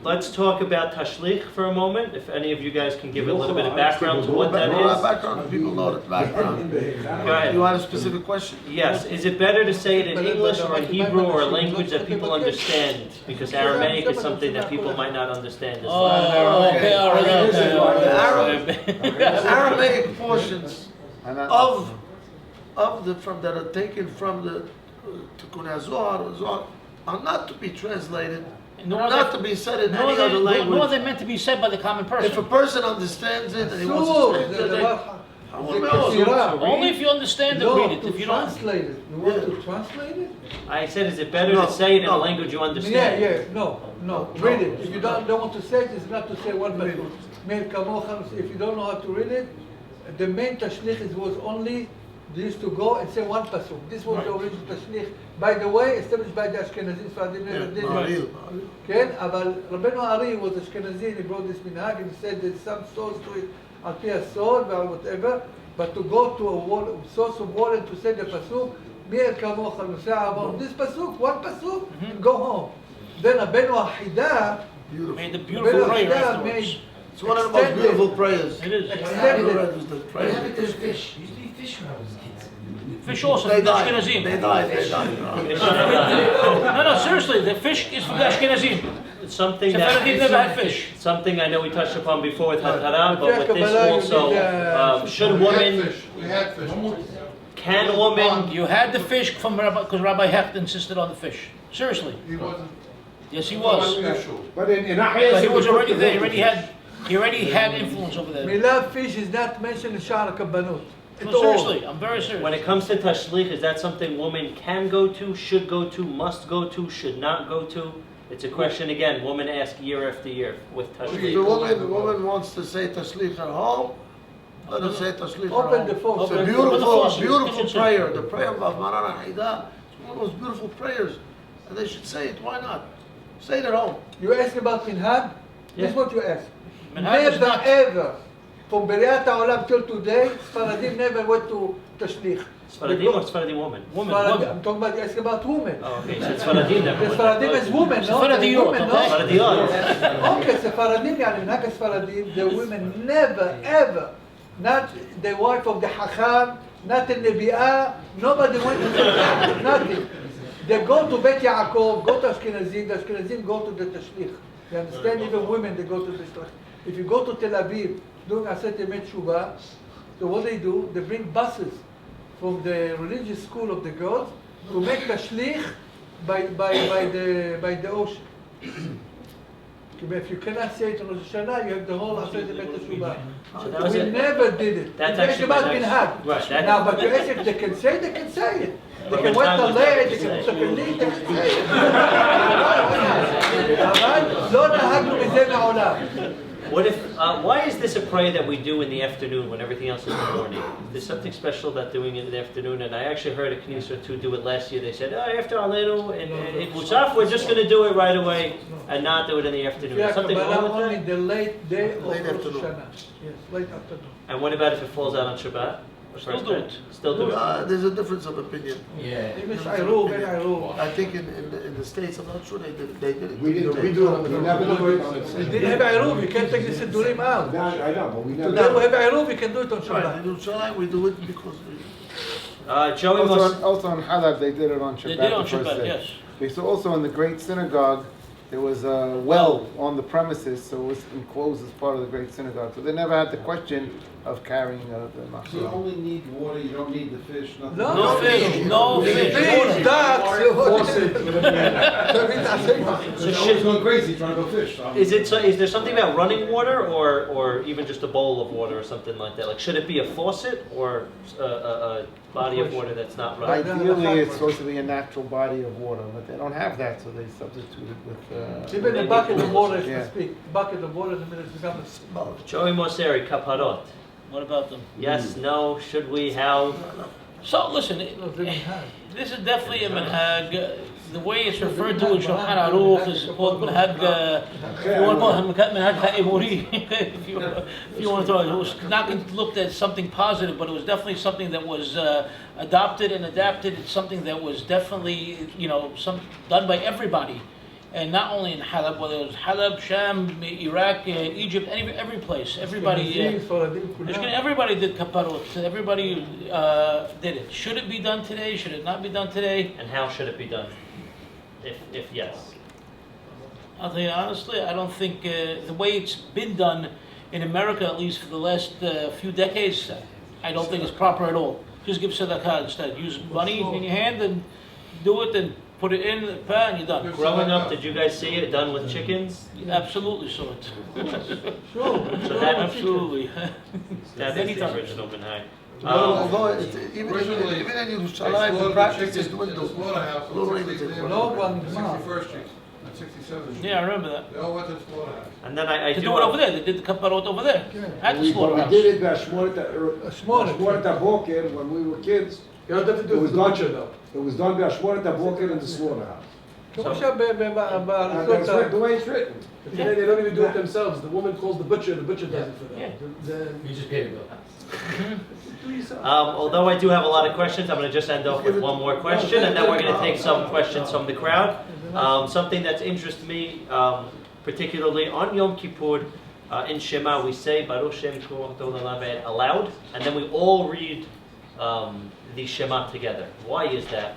Let's talk about tashlich for a moment. If any of you guys can give a little bit of background to what that is. Background, people know the background. Go ahead. You want a specific question? Yes. Is it better to say it in English or in Hebrew or a language that people understand? Because Aramaic is something that people might not understand as well. Oh, okay, all right, okay. Aramaic portions of the that are taken from the Tikkun HaZohar are not to be translated, not to be said in any other language. Nor they're meant to be said by the common person. If a person understands it and he wants to translate it, Only if you understand it, read it. If you don't, translate it. You want to translate it? I said, is it better to say it in a language you understand? No. Read it. If you don't want to say it, it's not to say one pasuk. Meir kamocha. If you don't know how to read it, the main tashlich was only they used to go and say one pasuk. This was the original tashlich. By the way, established by the Ashkenazim, Sephardim never did it. Okay, but Rabbeinu Ari was Ashkenazi and he brought this minhag and he said there's some source to it, al pi asod or whatever. But to go to a source of water and to say the pasuk, Meir kamocha nusei this pasuk, one pasuk, and go home. Then Rabbeinu Ahida made the beautiful prayer afterwards. it's one of the most beautiful prayers. It is. What happened to the fish? Used to eat fish when I was a kid. Fish also They from the died. Ashkenazim. They died. No, seriously, the fish is from the Ashkenazim. It's something Sephardim never had that, fish. something I know we touched upon before with Hatara, but with this also, should women, We had fish. can women, You had the fish from Rabbi, because Rabbi Hecht insisted on the fish. Seriously. He wasn't. Yes, he was. But in But he was Achayezin, already there. He already had influence over there. Milah fish is not mentioned in Sha'ar HaKabbanut. No, seriously, I'm very serious. when it comes to tashlich, is that something women can go to, should go to, must go to, should not go to? It's a question, again, women ask year after year with If the tashlich. woman wants to say tashlich at home, let her say tashlich at home. Open the phone. It's a Open the beautiful, phone. beautiful Kitchen prayer. The prayer of Maran Haida is one of those beautiful prayers. And they should say it. Why not? Say it at home. You ask about minhag? This is what you ask. Minhag is Never not- ever, from Beriat HaOlam till today, Sephardim never went to tashlich. Sfaradim or Sfaradim women? I'm talking about, asking about women. Oh, okay, so Sfaradim never The went. Sephardim is women, no? Sephardim, Women, no? okay. Sfaradiyot. Okay, Sephardim, yani Minhag Sephardim, the women never, ever, not the wife of the Hakham, not the Nebi'ah, nobody went to the nothing. They go to Bet Yaakov, go to Ashkenazim, the Ashkenazim go to the Tashlich. You understand? Even women, they go to the Tashlich. If you go to Tel Aviv, doing Aset Emet Shuvah, so what they do, they bring buses from the religious school of the girls to make Tashlich by the ocean. If you cannot say it on Rosh Hashanah, you have the whole Aset Emet Shuvah. So that was We it. never did it. That's It's actually about my next- minhag. Right, that- Now, but you ask if they can say it. They But can what wet time the was leg, that they can to put say? a knife, they can say it. אבל לא נהגנו מזה מעולם. What if? Why is this a prayer that we do in the afternoon when everything else is in the morning? There's something special about doing it in the afternoon, and I actually heard a knesset or two do it last year. They said, after Aleinu and Musaf, we're just going to do it right away and not do it in the afternoon. Yeah, Is something but wrong with only that? the late day of Late Rosh afternoon. Hashanah. Yes, late afternoon. And what about if it falls out on Shabbat? Still do it. Still do it. There's a difference of opinion. Yeah. Even Shairu, very Shairu. I think in the States, I'm not sure they did it. We didn't, we do it, we never do it on You the didn't have Eruv, you can't take the Siddurim out. I know, but we never. Today we have Eruv, you can do it on Right, Shabbat. in Yerushalayim, we do it because we... Joey Also Mosseri. also on Halab, they did it on Shabbat. They did it on the first Shabbat, day. yes. Okay, so also in the great synagogue, there was a well on the premises, so it was enclosed as part of the great synagogue. So they never had the question of carrying the So you machzor. only need water, you don't need the fish, nothing. No. No fish, no fish. Fish, ducks, Faucet, whatever you everything. So I was going crazy trying to go fish. So Is it? So, is there something about running water, or even just a bowl of water, or something like that? Like, should it be a faucet or a body of water that's not running? Ideally, it's supposed to be a natural body of water, but they don't have that, so they substituted with. Even a bucket of water, if you Yeah. speak, bucket of water in the middle, it's become a symbol. Joey Mosseri, kaparot. What about them? Yes, no, should we, how? So listen, this is definitely a minhag. The way it's referred to in Shulchan Aruch is called minhag. If you want to call it minhag ha'emori, if you want to throw it, it was not looked at something positive, but it was definitely something that was adopted and adapted. It's something that was definitely done by everybody. And not only in Halab, whether it was Halab, Sham, Iraq, Egypt, every place, everybody did kaparot. Everybody did it. Should it be done today? Should it not be done today? And how should it be done? If yes. I'll tell you honestly, I don't think the way it's been done in America, at least for the last few decades, I don't think it's proper at all. Just give tzedakah instead. Use money in your hand and do it and put it in the pan and you're done. Growing up, did you guys see it done with chickens? You absolutely saw it. Sure. So that Absolutely. that is the original minhag. Although even in Originally, Yerushalayim, the practice is the dwindled. slaughterhouse Little on Ravens 60th is No one, 61st Street, on 67th Street. Yeah, I remember that. They all went to the slaughterhouse. And then I To do do it over there. They did the kaparot over there. At the we slaughterhouse. did it Bashmoret HaBoker when we were kids. You don't have to do It it was to done. butcher though. It was done Bashmoret HaBoker in the slaughterhouse. כמו And that's שבאריזות, the way it's written. Today they don't even do it themselves. The woman calls the butcher does it for them. Yeah. You just pay the bill. Although I do have a lot of questions, I'm going to just end off with one more question, and then we're going to take some questions from the crowd. Something that's interested me, particularly on Yom Kippur, in Shema, we say Baruch Shem Kol Olam aloud, and then we all read the Shema together. Why is that?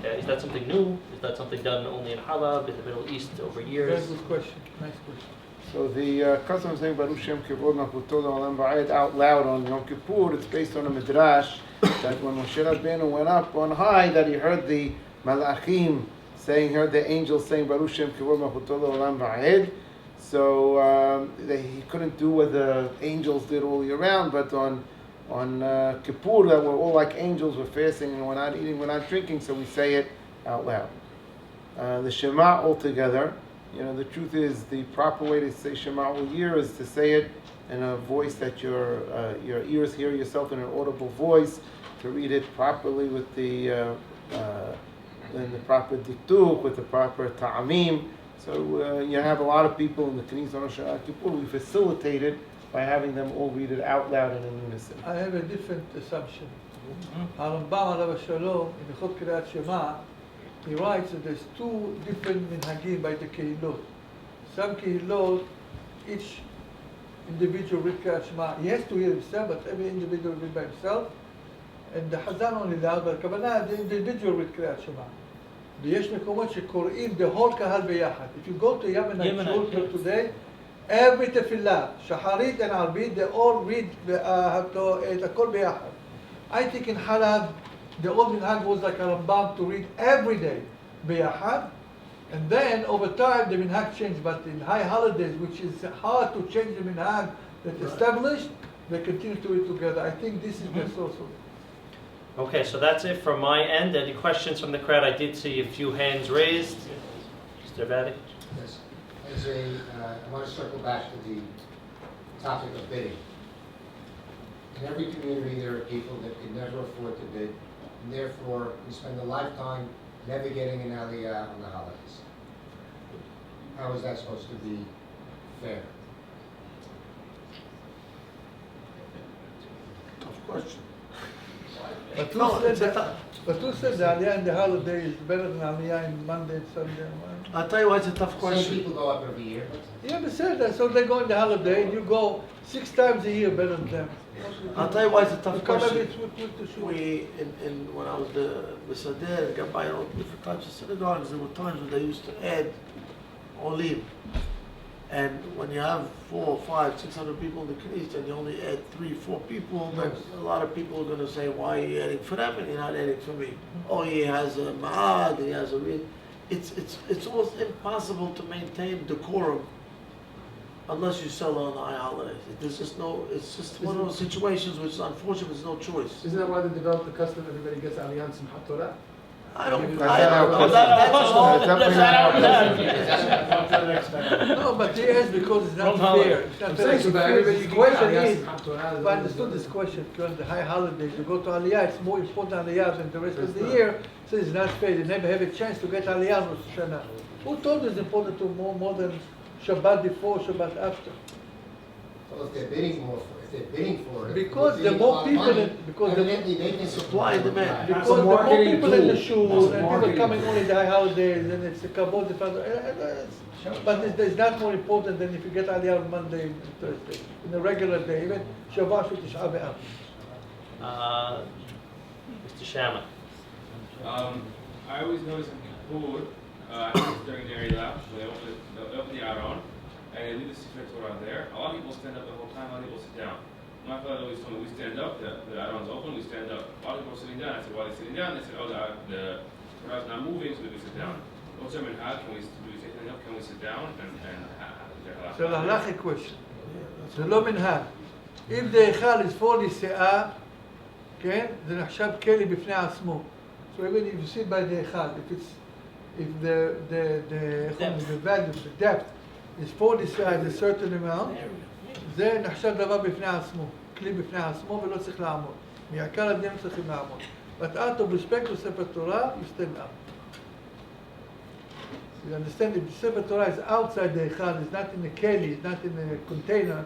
Is that something new? Is that something done only in Halab, in the Middle East, over years? Very good question, nice question. So the custom of saying Baruch Shem Kivod Malchuto Olam Va'ed out loud on Yom Kippur, it's based on a midrash that when Moshe Rabbeinu went up on high, that he heard the Malachim saying, heard the angels saying Baruch Shem Kivod Malchuto Olam Va'ed. So he couldn't do what the angels did all year round, but on Kippur, that we're all like angels, we're fasting and we're not eating, we're not drinking, so we say it out loud. The Shema altogether, the truth is the proper way to say Shema all year is to say it in a voice that your ears hear yourself in an audible voice, to read it properly with the proper diktuk, with the proper ta'amim. So you have a lot of people in the Knesset on Rosh Kippur, we facilitate it by having them all read it out loud and in unison. I have a different assumption. Harambam Alav Shalom, in the Chot Kriyat Shema, he writes that there's two different minhagim by the Kehilot. Some Kehilot, each individual read Kriyat Shema. He has to hear himself, but every individual read by himself. And the Hazan only loud, but the individual read Kriyat Shema. ויש מקומות שקוראים the whole קהל ביחד. If you go to Yemenite shul today, every tefillah, shaharit and arbit, they all read את הכל ביחד. I think in Halab, the old minhag was like a Rambam to read every day ביחד, and then over time the minhag changed, but in high holidays, which is hard to change the minhag that's established, they continue to read together. I think this is the source of it. Okay, so that's it from my end. Any questions from the crowd? I did see a few hands raised. Mr. Vadi? Yes. I want to circle back to the topic of bidding. In every community, there are people that can never afford to bid, and therefore, we spend a lifetime never getting an aliyah on the holidays. How is that supposed to be fair? Tough question. But who said the aliyah in the holiday is better than aliyah in Monday and Sunday? I'll tell you why it's a tough Some question. people go up every year. Yeah, but said that, so they go in the holiday and you go 6 times a year better than them. I'll tell you why it's a You tough come question. every with the shul. When I was the Mesader, got by all different types of synagogues, there were times when they used to add olim. And when you have 400, 500, 600 people in the Knesset and you only add 3, 4 people, then a lot of people are going to say, why are you adding for them and you're not adding for me? Oh, he has a ma'ad, he has a... It's almost impossible to maintain decorum unless you sell on high holidays. There's just no, it's just one of those situations which unfortunately there's no choice. Isn't that why they developed the custom everybody gets aliyah and Simchat Torah? I don't know. No, but he asked because it's not fair. It's not fair. The question is, if I understood this question, during the high holidays, you go to aliyah, it's more important aliyah than the rest of the year, so it's not fair. You never have a chance to get aliyah Rosh Hashanah. Who told you it's important to more than Shabbat before, Shabbat after? So if they're bidding more for, if they're bidding for it. Because they're the bidding a more lot of people, money, because evidently they can Supply and demand. because the more people in the shul and people marketing coming tool. only the high holidays and it's a kabod, but it's not more important than if you get aliyah on Monday and Thursday. In a regular day, even Shabbat should Tisha B'Av. Mr. Shama. I always notice in Kippur, I think it's during the Alouf, they open the Aron, and they leave the Sefer Torah there. A lot of people stand up the whole time, a lot of people sit down. My father always told me, we stand up, the Aron's open, we stand up. A lot of people are sitting down. I said, why are they sitting down? They said, oh, the Torah's not moving, so we sit down. What's our minhag? Can we do we say something up? Can we sit down? So the halachic question. זה לא מנהג. אם דאכל is for נשיאה, כן? זה נחשב כלי בפני עצמו. So even if you sit by דאכל, if the value, the depth is for נשיאה, a certain amount, זה נחשב דבר בפני עצמו. כלי בפני עצמו ולא צריך לעמוד. מעיקר הדין צריכים לעמוד. But out of respect to Sefer Torah, you stand up. You understand, if the Sefer Torah is outside the Echad, it's not in a keli, it's not in a container,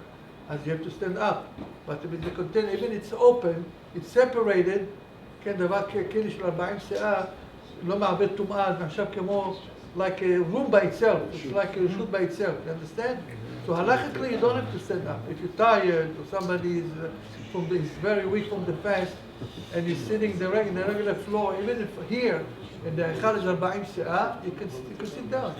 as you have to stand up. But if it's a container, even it's open, it's separated, כן, דבר כלי של 40 שעה, לא מעבד טומאה, זה נחשב כמו, like a room by itself, it's like a reshut by itself, you understand? So halachically, you don't have to stand up. If you're tired, or somebody is very weak from the fast, and he's sitting in the regular floor, even if here, and the Echad is 40 שעה, you can sit down.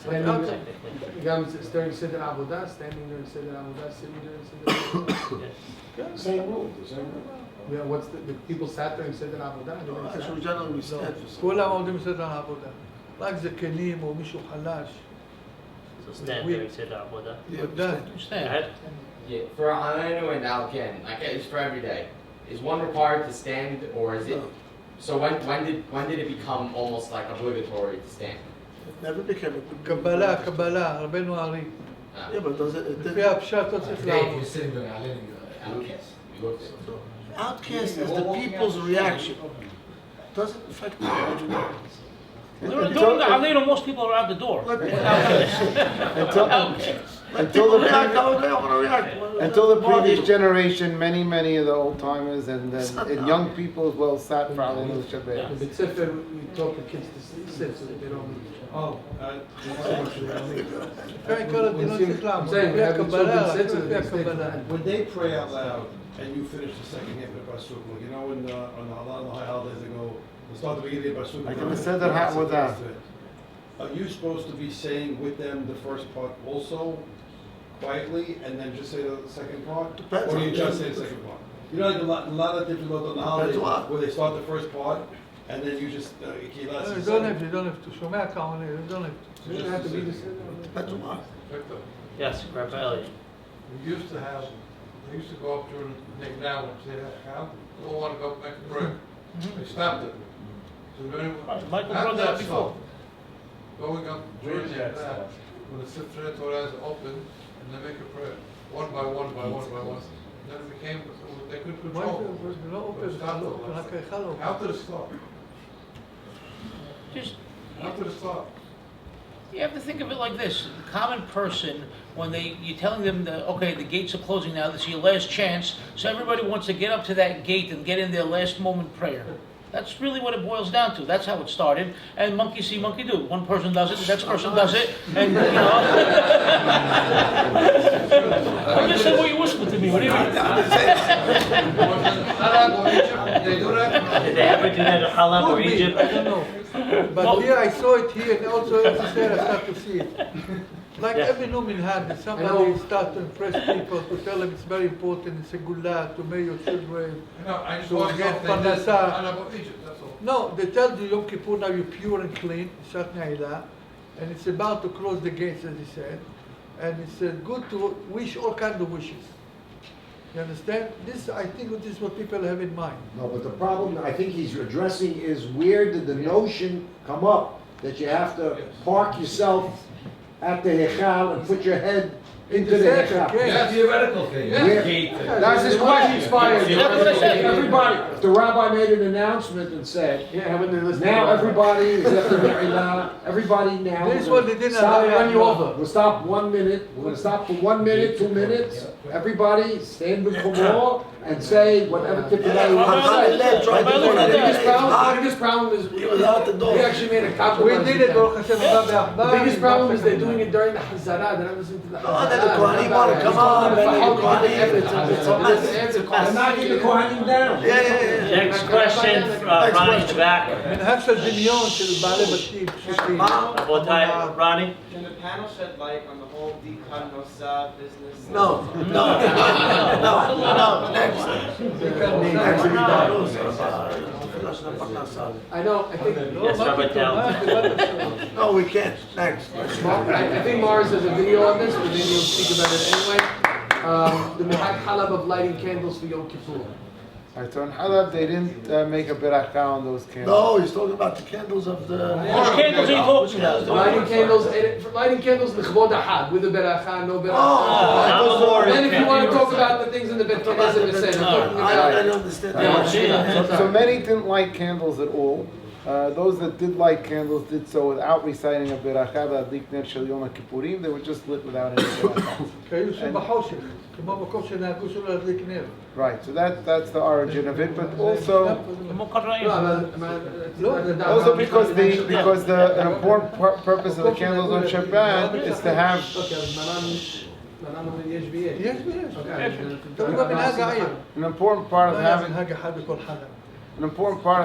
During Siddur Avodah, standing during Siddur Avodah, sitting during Siddur Avodah. Same rule, same rule. Yeah, what's the people sat during Siddur Avodah? Actually, generally we stand for כולם עומדים בסדר העבודה. רק זקנים או מישהו חלש. So stand during Siddur Avodah. ודאי. Stand. Yeah, for Ananu and Alken, like it's for every day. Is one required to stand, or is it? So when did it become almost like obligatory to stand? It never became a קבלה, קבלה, רבנו ארי. Yeah, but does it? לפי הפשט לא צריך לעמוד. Outcast. Outcast is the people's reaction. Doesn't affect the individual. During the Halil, most people are out the door. Until the previous generation, many of the old timers and young people as well sat for Alinu Shabbat. In Beit Sefer, we taught the kids to sit so that they don't. Oh, I'm saying, when they pray out loud and you finish the second half of the Pasuk, you know, on the high holidays they go, they start the beginning of the Pasuk. I can say that with that. Are you supposed to be saying with them the first part also quietly and then just say the second part? Depends Or on you the just say the second part? You know, like a lot of different on the holidays where they start the first part and then you just you don't have to. שומע כעונה, you don't have to. You don't have to be the Siddur. Yes, Rabbi Elliot. We used to go up during the now and say Hakham. We don't want to go back to prayer. They stopped it. So Michael brought that up before. Going up during the when the Sefer Torah is open and they make a prayer. one by one by one by one. Then it became, they couldn't Why control. is it not open? After the start. Just, After the start. you have to think of it like this: the common person, when you're telling them that okay, the gates are closing now, this is your last chance, so everybody wants to get up to that gate and get in their last moment prayer. That's really what it boils down to. That's how it started. And monkey see, monkey do. One person does it, the next person does it, and you know. I just said what you whispered to me. What do you mean? Did they ever do that in Halab or Egypt? I don't know. But here I saw it here, and also in Israel I start to see it. Like every new minhag, somebody starts to impress people, to tell them it's very important, it's a gula, to make your children, I just to want to get know if they did parnasa. Halab or Egypt, that's all. No, they tell you Yom Kippur now you're pure and clean, Shat Na'ilah, and it's about to close the gates, as he said, and it's good to wish all kinds of wishes. You understand? This, I think this is what people have in mind. No, but the problem I think he's addressing is where did the notion come up that you have to park yourself at the Hechal and put your head into the Hechal? That's a theoretical thing. That's his question expired. Everybody, if the rabbi made an announcement and said, now everybody is at the Me'ilah, everybody now. This is what they did stop, run you over. We'll stop 1 minute, we're going to stop for 1 minute, 2 minutes. Everybody stand with Kumor and say whatever Tikkun you want to say. The biggest problem is we actually made a compromise. We did it, Baruch Hashem, The biggest problem is they're doing it during the Hazara. They're not listening to the Hazara. Then the Kohanim want to come on. I'm knocking the Kohanim down. Next question, Ronnie in the back. מנהג של דמיון של בעלי בתים פשוטים. Rebotai, Ronnie? Can the panel shed light on the whole Dikan Nosa business? No. Next. I know, I think. Yes, Rabbi Tel. No, we can't. Next. I think Mars has a video on this, but maybe he'll speak about it anyway. The Minhag Halab of lighting candles for Yom Kippur. Alright, so in Halab they didn't make a beracha on those candles. No, he's talking about the candles of the. Which candles are you talking about? Lighting candles, for lighting candles, l'chvod ha'hag, with a beracha, no beracha. Oh, then if you want to talk about the things in the Bet Knesset, I'm talking I about. understand. So many didn't light candles at all. Those that did light candles did so without reciting a beracha v'adlik ner shel Yom Kippurim. They were just lit without any beracha. Right, so that's the origin of it, but also because an important purpose of the candles on Shabbat is to have. An important part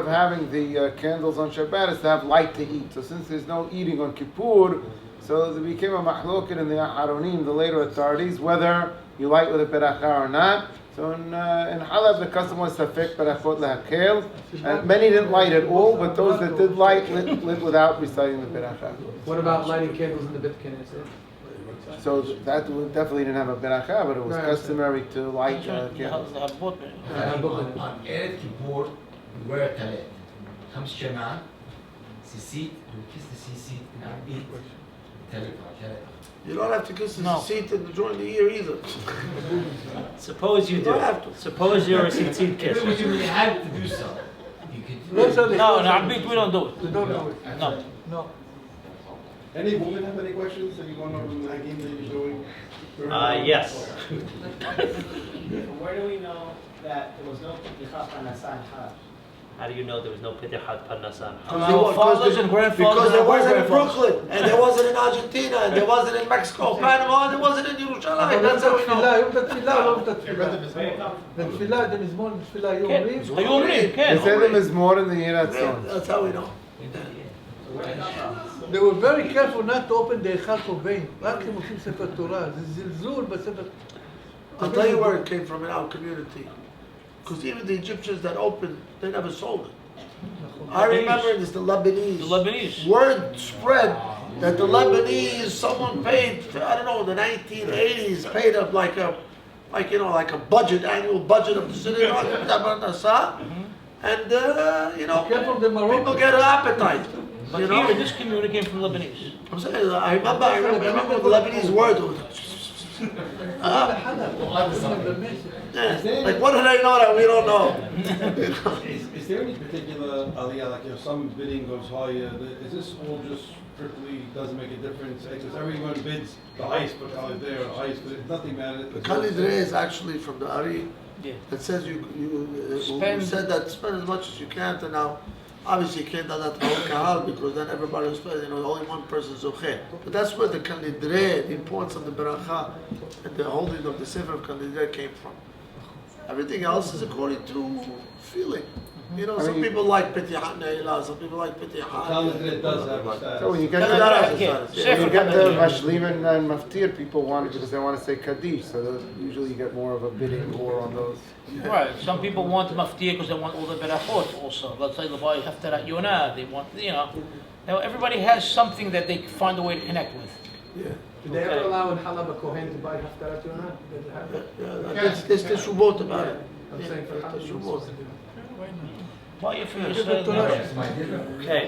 of having the candles on Shabbat is to have light to eat. So since there's no eating on Kippur, so there became a mahloket in the Aharonim, the later authorities, whether you light with a beracha or not. So in Halab the custom was safek berachot lehakel, and many didn't light at all, but those that did light lit without reciting the beracha. What about lighting candles in the Bet Knesset? So that definitely didn't have a beracha, but it was customary to light candles. On Erev Kippur, we wear a talet. Comes Shema, Sisit, we kiss the Sisit, and I eat talet. You don't have to kiss the seat during the year either. Suppose you do. Suppose you're a tzitzit kisser. If you really had to do so, you could. No, we don't do it. We don't do it. No. Any women have any questions? Anyone on the Hagim that you're doing? Yes. Where do we know that there was no Piticha Panasa in Halab? How do you know there was no Pidichat Parnasan? Our fathers and grandfathers. Because there wasn't in Brooklyn, and there wasn't in Argentina, and there wasn't in Mexico, Panama, and there wasn't in Yerushalayim. That's how we know. יום התפילה, לא יום התפילה. בתפילה, זה מזמון בתפילה יומרים. They said them is more than the Yirat Son. That's how we know. They were very careful not to open the Echal for vain. רק הם עושים ספר תורה, זה זלזול בספר. I'll tell you where it came from in our community. Because even the Egyptians that opened, they never sold it. I remember this, the Lebanese. Word spread that the Lebanese, someone paid, I don't know, in the 1980s, paid up like a budget, annual budget of the synagogue, and people get an appetite. But here, this community came from Lebanese. I'm saying, I remember the Lebanese word. Like, what do they know that we don't know? Is there any particular aliyah, like, some bidding goes higher, is this all just strictly, doesn't make a difference? Because everyone bids the highest, but there, the highest, but nothing matters. The Kali Dre is actually from the Ari. Yeah. It says you Spend- said that spend as much as you can, and now obviously you can't do that to kahal because then everybody will spend, only one person is okay. But that's where the Kali Dre, the importance of the beracha and the holding of the sefer of Kali Dre came from. Everything else is according to feeling. Some people like Petihat Ne'ilah, some people like Petihat. It does have a status. So when you get Yeah, to that has a when status, you get to Mashlim and Maftir, people want it because they want to say Kaddish. So usually you get more of a bidding war on those. Right. Some people want maftir because they want all the berachot also. Let's say Rabbi Haftarat Yonah. They want, everybody has something that they find a way to connect with. Yeah. Did they ever allow in Halab a Kohen to buy Haftarat Yonah? Did they have that? There's shubot about it. I'm saying for There's Halab. shubot. Okay,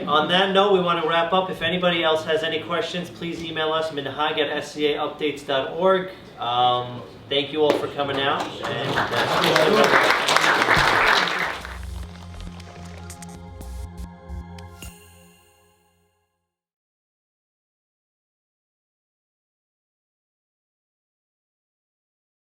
on that note, we want to wrap up. If anybody else has any questions, please email us, minhag@scaupdates.org. Thank you all for coming out. And